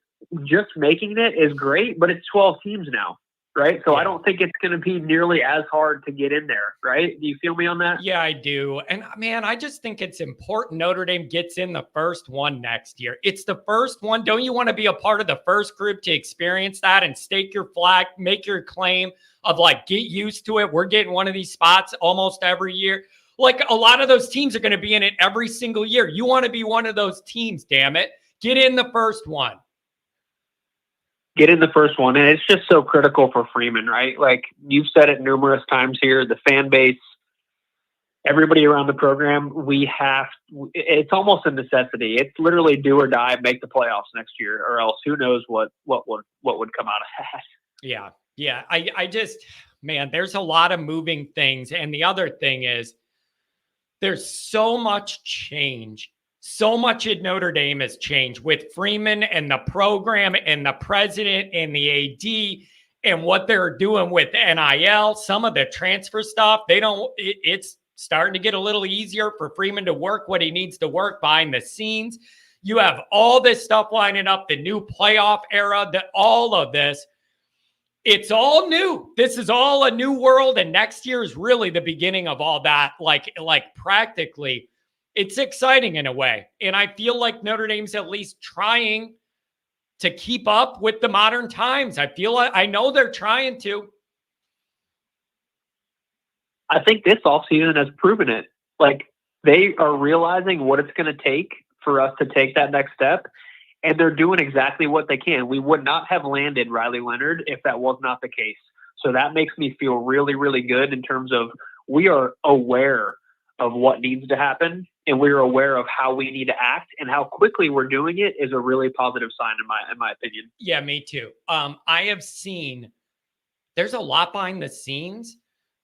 just making it is great, but it's 12 teams now, right? So I don't think it's going to be nearly as hard to get in there, right? Do you feel me on that? Yeah, I do. And man, I just think it's important Notre Dame gets in the first one next year. It's the first one. Don't you want to be a part of the first group to experience that and stake your flag, make your claim of like, get used to it? We're getting one of these spots almost every year. Like a lot of those teams are going to be in it every single year. You want to be one of those teams, damn it. Get in the first one. Get in the first one. And it's just so critical for Freeman, right? Like you've said it numerous times here, the fan base, everybody around the program, it's almost a necessity. It's literally do or die, make the playoffs next year, or else who knows what would come out of that. Yeah. Yeah. I just, man, there's a lot of moving things. And the other thing is there's so much change. So much at Notre Dame has changed with Freeman and the program and the president and the AD and what they're doing with NIL, some of the transfer stuff. It's starting to get a little easier for Freeman to work what he needs to work behind the scenes. You have all this stuff lining up, the new playoff era, all of this. It's all new. This is all a new world. And next year is really the beginning of all that. Like practically, it's exciting in a way. And I feel like Notre Dame's at least trying to keep up with the modern times. I know they're trying to. I think this offseason has proven it. Like they are realizing what it's going to take for us to take that next step. And they're doing exactly what they can. We would not have landed Riley Leonard if that was not the case. So that makes me feel really, really good in terms of we are aware of what needs to happen and we're aware of how we need to act, and how quickly we're doing it is a really positive sign in my opinion. Yeah, me too. I have seen there's a lot behind the scenes.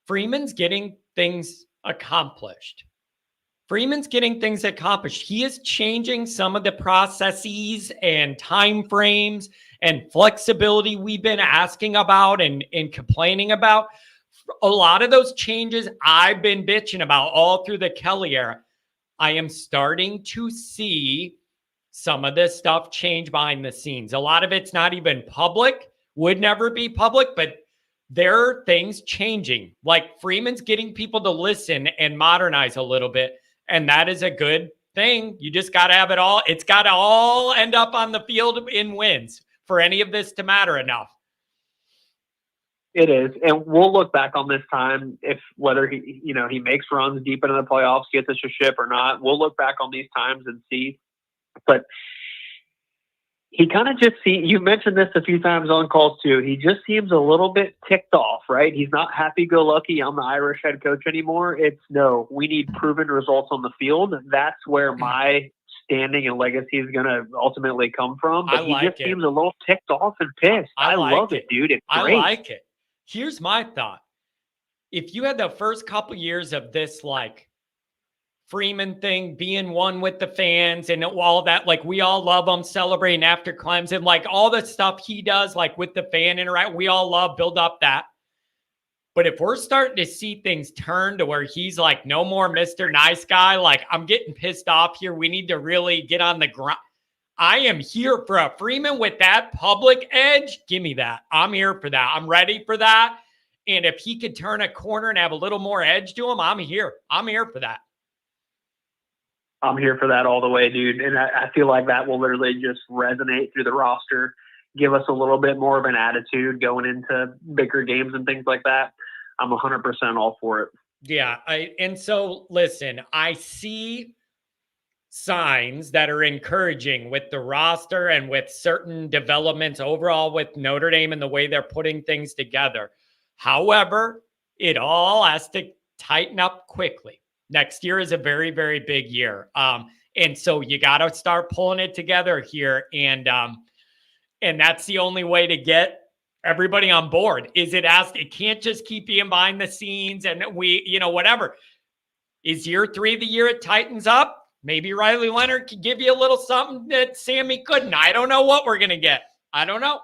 Freeman's getting things accomplished. He is changing some of the processes and timeframes and flexibility we've been asking about and complaining about. A lot of those changes I've been bitching about all through the Kelly era. I am starting to see some of this stuff change behind the scenes. A lot of it's not even public, would never be public, but there are things changing. Like Freeman's getting people to listen and modernize a little bit. And that is a good thing. You just got to have it all. It's got to all end up on the field in wins for any of this to matter enough. It is. And we'll look back on this time, whether he makes runs deep into the playoffs, gets us a ship or not. We'll look back on these times and see. But he kind of you mentioned this a few times on calls too. He just seems a little bit ticked off, right? He's not happy-go-lucky. I'm the Irish head coach anymore. We need proven results on the field. That's where my standing and legacy is going to ultimately come from. But he just seems a little ticked off and pissed. I love it, dude. It's great. I like it. Here's my thought. If you had the first couple years of this, like Freeman thing, being one with the fans and all that, like we all love him, celebrating after Clemson, like all the stuff he does, like with the fan interact, we all love, build up that. But if we're starting to see things turn to where he's like, no more Mr. Nice Guy, like I'm getting pissed off here. We need to really get on the ground. I am here for a Freeman with that public edge. Give me that. I'm here for that. I'm ready for that. And if he could turn a corner and have a little more edge to him, I'm here. I'm here for that. I'm here for that all the way, dude. And I feel like that will literally just resonate through the roster, give us a little bit more of an attitude going into bigger games and things like that. I'm 100% all for it. Yeah. And so listen, I see signs that are encouraging with the roster and with certain developments overall with Notre Dame and the way they're putting things together. However, it all has to tighten up quickly. Next year is a very, very big year. And so you got to start pulling it together here. And that's the only way to get everybody on board. It can't just keep being behind the scenes and whatever. Is year 3 the year it tightens up? Maybe Riley Leonard could give you a little something that Sammy couldn't. I don't know what we're going to get. I don't know.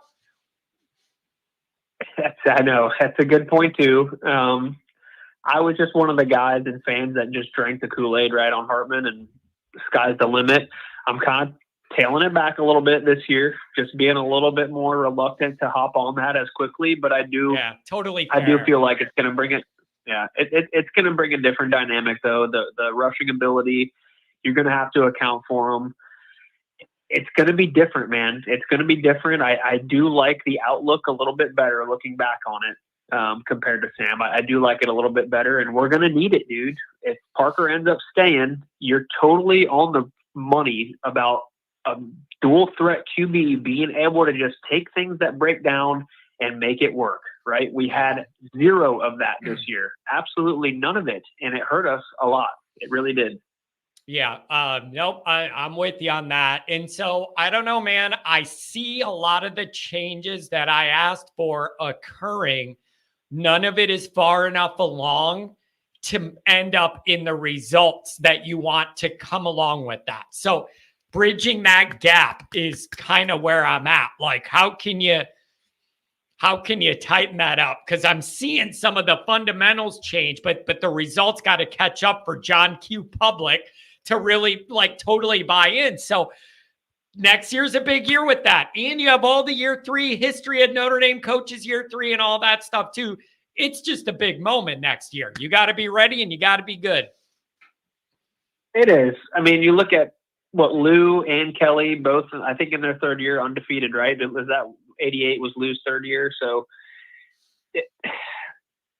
I know that's a good point too. I was just one of the guys and fans that just drank the Kool-Aid right on Hartman, and sky's the limit. I'm kind of tailing it back a little bit this year, just being a little bit more reluctant to hop on that as quickly. But I do, totally. I do feel like it's going to bring it. Yeah, it's going to bring a different dynamic though. The rushing ability, you're going to have to account for them. It's going to be different, man. It's going to be different. I do like the outlook a little bit better looking back on it. Compared to Sam, I do like it a little bit better, and we're going to need it, dude. If Parker ends up staying, you're totally on the money about a dual threat QB being able to just take things that break down and make it work, right? We had zero of that this year. Absolutely none of it, and it hurt us a lot. It really did. Yeah. Nope. I'm with you on that. And so I don't know, man. I see a lot of the changes that I asked for occurring. None of it is far enough along to end up in the results that you want to come along with that. So bridging that gap is kind of where I'm at. Like, how can you tighten that up? Because I'm seeing some of the fundamentals change, but the results got to catch up for John Q. Public to really like totally buy in. So next year's a big year with that. And you have all the year 3 history of Notre Dame coaches year 3 and all that stuff too. It's just a big moment next year. You got to be ready and you got to be good. It is. I mean, you look at what Lou and Kelly both, I think in their 3rd year undefeated, right? Was that 88 was Lou's 3rd year? So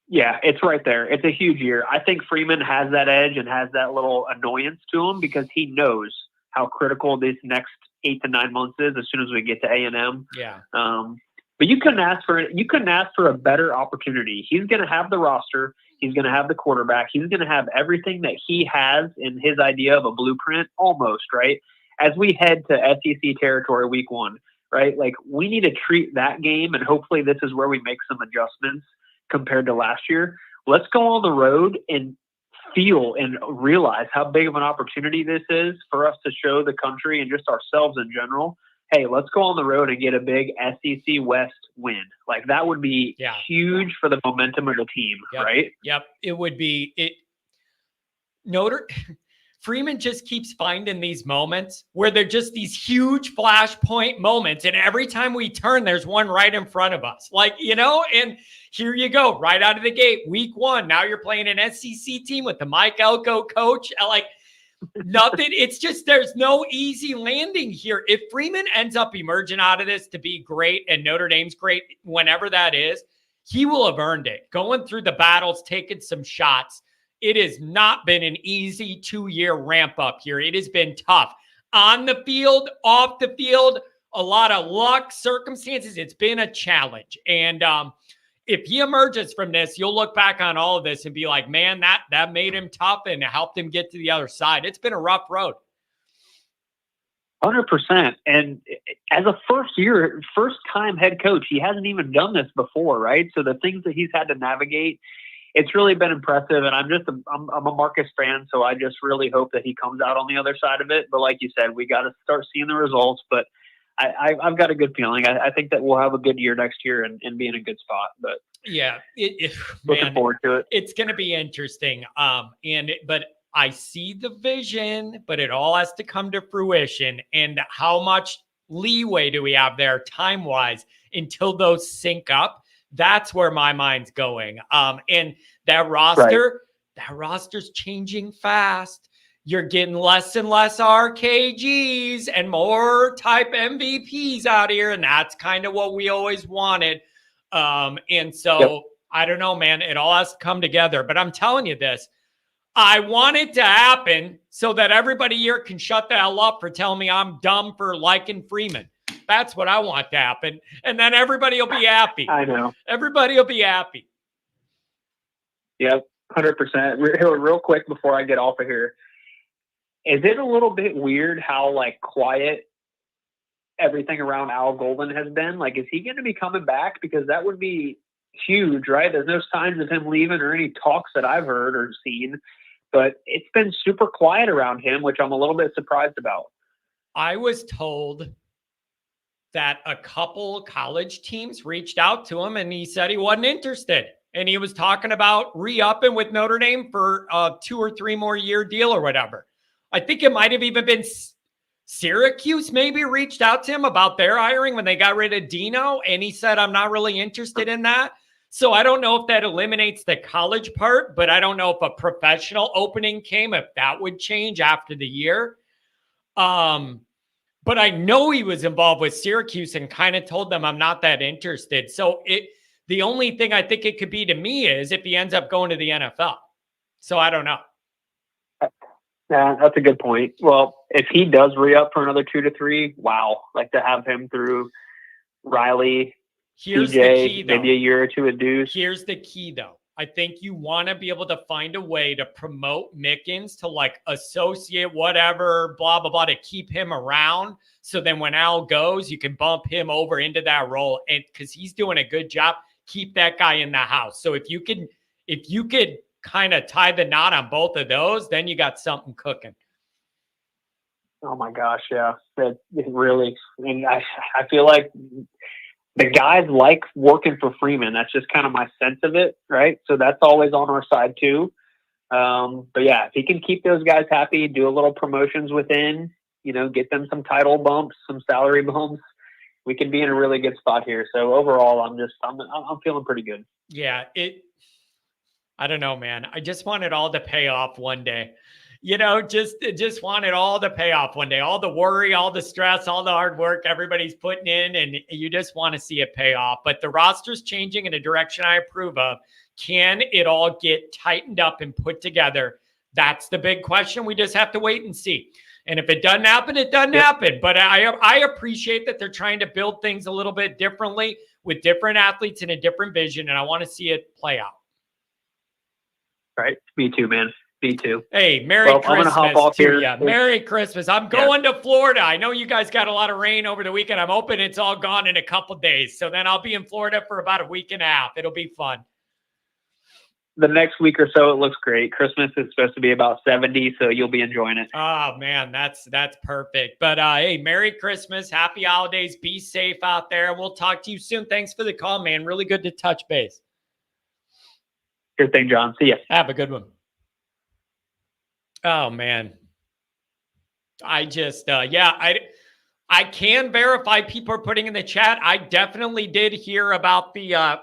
yeah, it's right there. It's a huge year. I think Freeman has that edge and has that little annoyance to him because he knows how critical this next 8 to 9 months is as soon as we get to A&M. Yeah. But you couldn't ask for a better opportunity. He's going to have the roster. He's going to have the quarterback. He's going to have everything that he has in his idea of a blueprint almost, right? As we head to SEC territory week 1, right? Like we need to treat that game, and hopefully this is where we make some adjustments compared to last year. Let's go on the road and feel and realize how big of an opportunity this is for us to show the country and just ourselves in general. Hey, let's go on the road and get a big SEC West win. Like that would be huge for the momentum of the team, right? Yep. It would be Freeman just keeps finding these moments where they're just these huge flashpoint moments. And every time we turn, there's one right in front of us. Like, and here you go, right out of the gate, week 1. Now you're playing an SEC team with the Mike Elko coach. Like, nothing. It's just there's no easy landing here. If Freeman ends up emerging out of this to be great and Notre Dame's great, whenever that is, he will have earned it. Going through the battles, taking some shots. It has not been an easy 2-year ramp up here. It has been tough on the field, off the field, a lot of luck, circumstances. It's been a challenge. And if he emerges from this, you'll look back on all of this and be like, man, that made him tough and helped him get to the other side. It's been a rough road. 100%. And as a first-time head coach, he hasn't even done this before, right? So the things that he's had to navigate, it's really been impressive. And I'm a Marcus fan, so I just really hope that he comes out on the other side of it. But like you said, we got to start seeing the results. But I've got a good feeling. I think that we'll have a good year next year and be in a good spot. But yeah, looking forward to it. It's going to be interesting. But I see the vision, but it all has to come to fruition. And how much leeway do we have there time-wise until those sync up? That's where my mind's going. And that roster's changing fast. You're getting less and less RKGs and more type MVPs out here. And that's kind of what we always wanted. And so I don't know, man, it all has to come together. But I'm telling you this, I want it to happen so that everybody here can shut the hell up for telling me I'm dumb for liking Freeman. That's what I want to happen. And then everybody will be happy. I know. Everybody will be happy. Yep, 100%. Real quick before I get off of here. Is it a little bit weird how like quiet everything around Al Golden has been? Like, is he going to be coming back? Because that would be huge, right? There's no signs of him leaving or any talks that I've heard or seen, but it's been super quiet around him, which I'm a little bit surprised about. I was told that a couple college teams reached out to him and he said he wasn't interested. And he was talking about re-upping with Notre Dame for a 2 or 3 more year deal or whatever. I think it might have even been Syracuse maybe reached out to him about their hiring when they got rid of Dino. And he said, I'm not really interested in that. So I don't know if that eliminates the college part, but I don't know if a professional opening came, if that would change after the year. But I know he was involved with Syracuse and kind of told them I'm not that interested. So the only thing I think it could be to me is if he ends up going to the NFL. So I don't know. Yeah, that's a good point. Well, if he does re-up for another 2 to 3, wow. Like to have him through Riley, Here's TJ, the key, though. maybe a year or two at Deuce. Here's the key, though. I think you want to be able to find a way to promote Mickens to like associate whatever, blah, blah, blah, to keep him around. So then when Al goes, you can bump him over into that role. And because he's doing a good job, keep that guy in the house. So if you could kind of tie the knot on both of those, then you got something cooking. Oh my gosh. Yeah. It really, and I feel like the guys like working for Freeman. That's just kind of my sense of it. Right. So that's always on our side too. But yeah, if he can keep those guys happy, do a little promotions within, get them some title bumps, some salary bumps, we can be in a really good spot here. So overall, I'm feeling pretty good. Yeah. I don't know, man. I just want it all to pay off one day. Just want it all to pay off one day. All the worry, all the stress, all the hard work everybody's putting in, and you just want to see it pay off. But the roster's changing in a direction I approve of. Can it all get tightened up and put together? That's the big question. We just have to wait and see. And if it doesn't happen, it doesn't happen. But I appreciate that they're trying to build things a little bit differently with different athletes in a different vision, and I want to see it play out. Right. Me too, man. Me too. Hey, Merry Christmas I'm gonna hop off to here. you. Merry Christmas. I'm going to Florida. I know you guys got a lot of rain over the weekend. I'm hoping it's all gone in a couple days. So then I'll be in Florida for about a week and a half. It'll be fun. The next week or so, it looks great. Christmas is supposed to be about 70, so you'll be enjoying it. Oh, man, that's perfect. But hey, Merry Christmas. Happy holidays. Be safe out there. And we'll talk to you soon. Thanks for the call, man. Really good to touch base. Good thing, John. See ya. Have a good one. Oh, man. I just, I can verify people are putting in the chat. I definitely did hear about the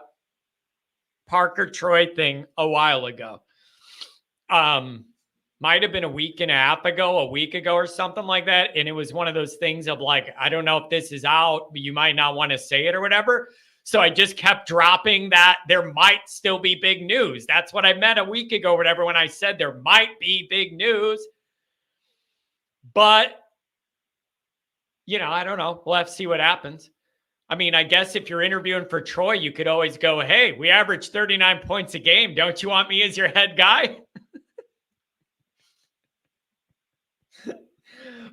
Parker Troy thing a while ago. Might have been a week ago or something like that. And it was one of those things of like, I don't know if this is out, but you might not want to say it or whatever. So I just kept dropping that there might still be big news. That's what I meant a week ago or whatever when I said there might be big news. But, I don't know. We'll have to see what happens. I mean, I guess if you're interviewing for Troy, you could always go, hey, we average 39 points a game. Don't you want me as your head guy?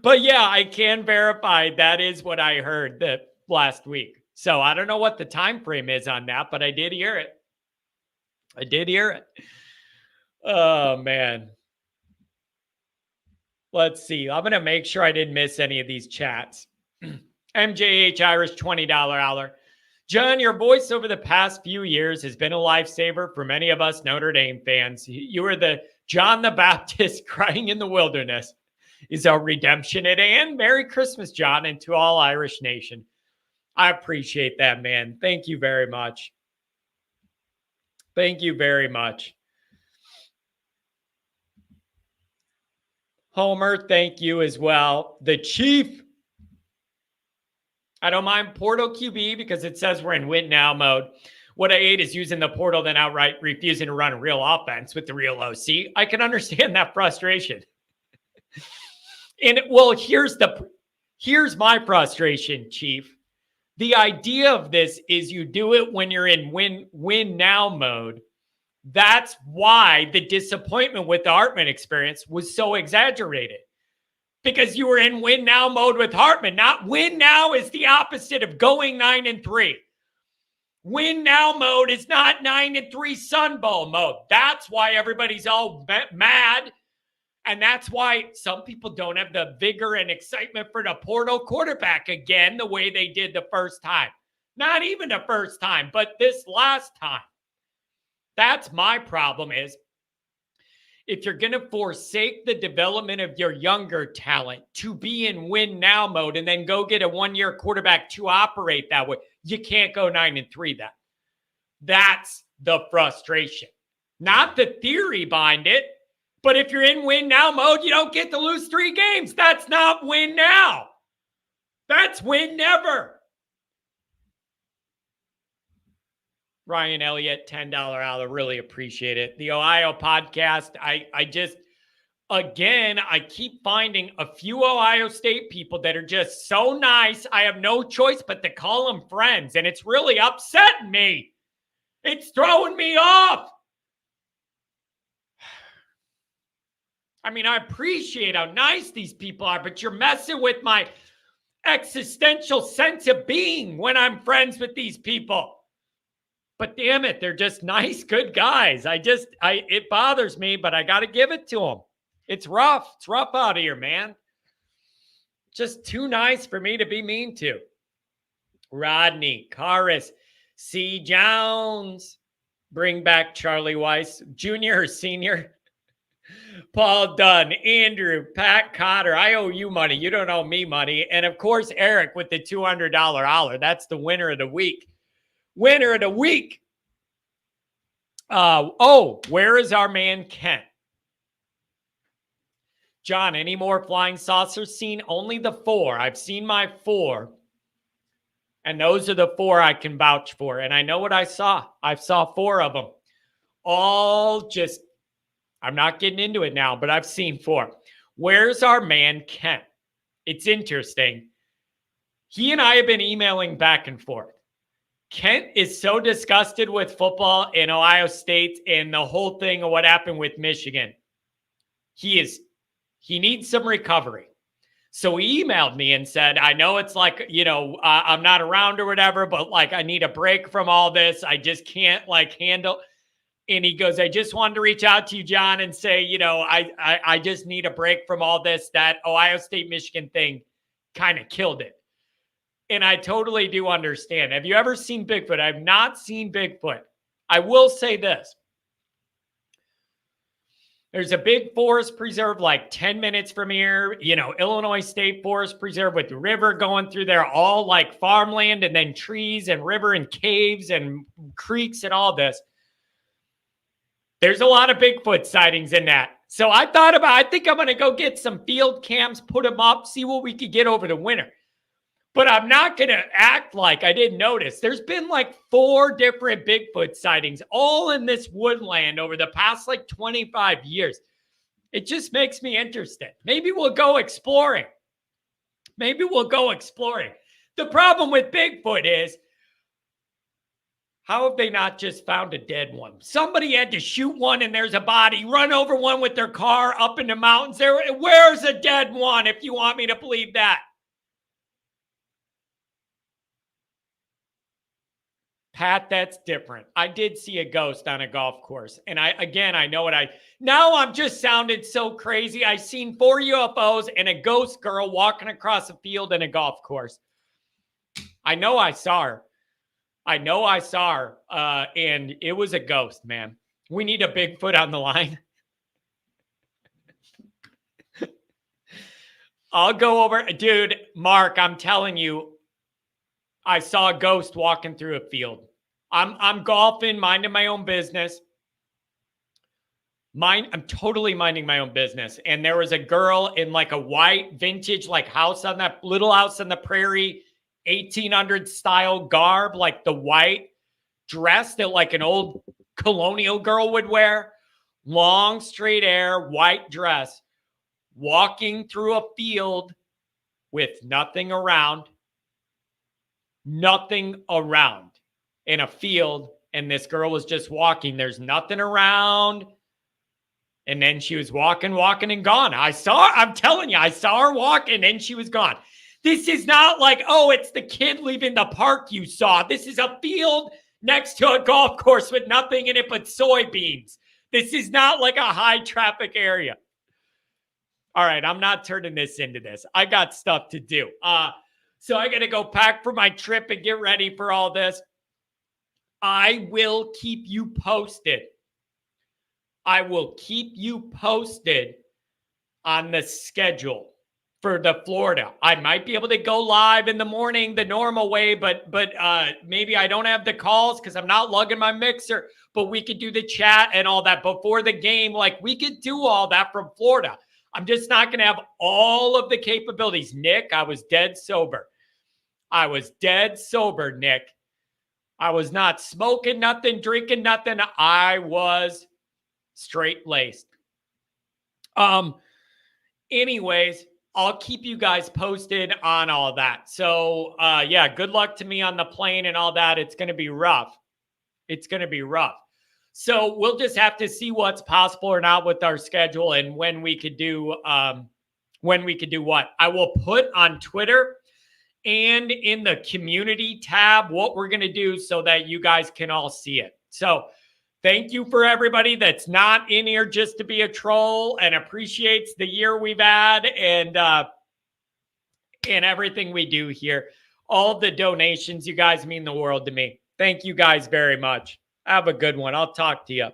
But yeah, I can verify that is what I heard that last week. So I don't know what the time frame is on that, but I did hear it. Oh, man. Let's see. I'm going to make sure I didn't miss any of these chats. MJH Irish $20 hour. John, your voice over the past few years has been a lifesaver for many of us Notre Dame fans. You were the John the Baptist crying in the wilderness. Is our redemption at hand? Merry Christmas, John, and to all Irish Nation. I appreciate that, man. Thank you very much. Thank you very much. Homer, thank you as well. The Chief. I don't mind portal QB because it says we're in win now mode. What I hate is using the portal, then outright refusing to run a real offense with the real OC. I can understand that frustration. And well, here's my frustration, Chief. The idea of this is you do it when you're in win now mode. That's why the disappointment with the Hartman experience was so exaggerated. Because you were in win now mode with Hartman. Not win now is the opposite of going 9-3. Win now mode is not 9-3 Sun Bowl mode. That's why everybody's all mad And that's why some people don't have the vigor and excitement for the portal quarterback again the way they did the first time. Not even the first time, but this last time. That's my problem is if you're going to forsake the development of your younger talent to be in win now mode and then go get a one-year quarterback to operate that way, you can't go 9-3 then. That's the frustration. Not the theory behind it, but if you're in win now mode, you don't get to lose 3 games. That's not win now. That's win never. Ryan Elliott, $10 I really appreciate it. The Ohio podcast, I just, again, I keep finding a few Ohio State people that are just so nice. I have no choice but to call them friends, and it's really upsetting me. It's throwing me off. I mean, I appreciate how nice these people are, but you're messing with my existential sense of being when I'm friends with these people. But damn it, they're just nice, good guys. It bothers me, but I got to give it to them. It's rough. It's rough out here, man. Just too nice for me to be mean to. Rodney, Karis, C. Jones, bring back Charlie Weiss, junior or senior. Paul Dunn, Andrew, Pat Cotter. I owe you money. You don't owe me money. And of course, Eric with the $200 holler. That's the winner of the week. Winner of the week. Where is our man Kent? John, any more flying saucers seen? Only the 4. I've seen my 4. And those are the 4 I can vouch for. And I know what I saw. I saw 4 of them. All just, I'm not getting into it now, but I've seen 4. Where's our man Kent? It's interesting. He and I have been emailing back and forth. Kent is so disgusted with football in Ohio State and the whole thing of what happened with Michigan. He needs some recovery. So he emailed me and said, I know it's like, I'm not around or whatever, but like, I need a break from all this. I just can't handle. And he goes, I just wanted to reach out to you, John, and say, I just need a break from all this. That Ohio State Michigan thing kind of killed it. And I totally do understand. Have you ever seen Bigfoot? I've not seen Bigfoot. I will say this. There's a big forest preserve like 10 minutes from here, Illinois State Forest Preserve with the river going through there, all like farmland and then trees and river and caves and creeks and all this. There's a lot of Bigfoot sightings in that. So I think I'm going to go get some field cams, put them up, see what we could get over the winter. But I'm not going to act like I didn't notice. There's been like 4 different Bigfoot sightings, all in this woodland over the past 25 years. It just makes me interested. Maybe we'll go exploring. The problem with Bigfoot is, how have they not just found a dead one? Somebody had to shoot one and there's a body, run over one with their car up in the mountains. Where's a dead one, if you want me to believe that? Pat, that's different. I did see a ghost on a golf course. And I know now I'm just sounded so crazy. I seen 4 UFOs and a ghost girl walking across a field in a golf course. I know I saw her. And it was a ghost, man. We need a Bigfoot on the line. I'll go over. Dude, Mark, I'm telling you, I saw a ghost walking through a field. I'm golfing, minding my own business. I'm totally minding my own business. And there was a girl in like a white vintage house on that little house on the prairie, 1800 style garb, like the white dress that like an old colonial girl would wear. Long, straight hair, white dress, walking through a field with nothing around in a field. And this girl was just walking. There's nothing around. And then she was walking and gone. I'm telling you, I saw her walk and then she was gone. This is not like, it's the kid leaving the park you saw. This is a field next to a golf course with nothing in it but soybeans. This is not like a high traffic area. All right, I'm not turning this into this. I got stuff to do. So I got to go pack for my trip and get ready for all this. I will keep you posted. I will keep you posted on the schedule for the Florida. I might be able to go live in the morning the normal way, but maybe I don't have the calls because I'm not lugging my mixer, but we could do the chat and all that before the game. Like, we could do all that from Florida. I'm just not going to have all of the capabilities. Nick, I was dead sober. Nick. I was not smoking nothing, drinking nothing. I was straight-laced. Anyways, I'll keep you guys posted on all that. So, yeah, good luck to me on the plane and all that. It's going to be rough. So we'll just have to see what's possible or not with our schedule and when we could do what. I will put on Twitter and in the community tab what we're going to do so that you guys can all see it. So thank you for everybody that's not in here just to be a troll and appreciates the year we've had and everything we do here. All the donations, you guys mean the world to me. Thank you guys very much. Have a good one. I'll talk to you.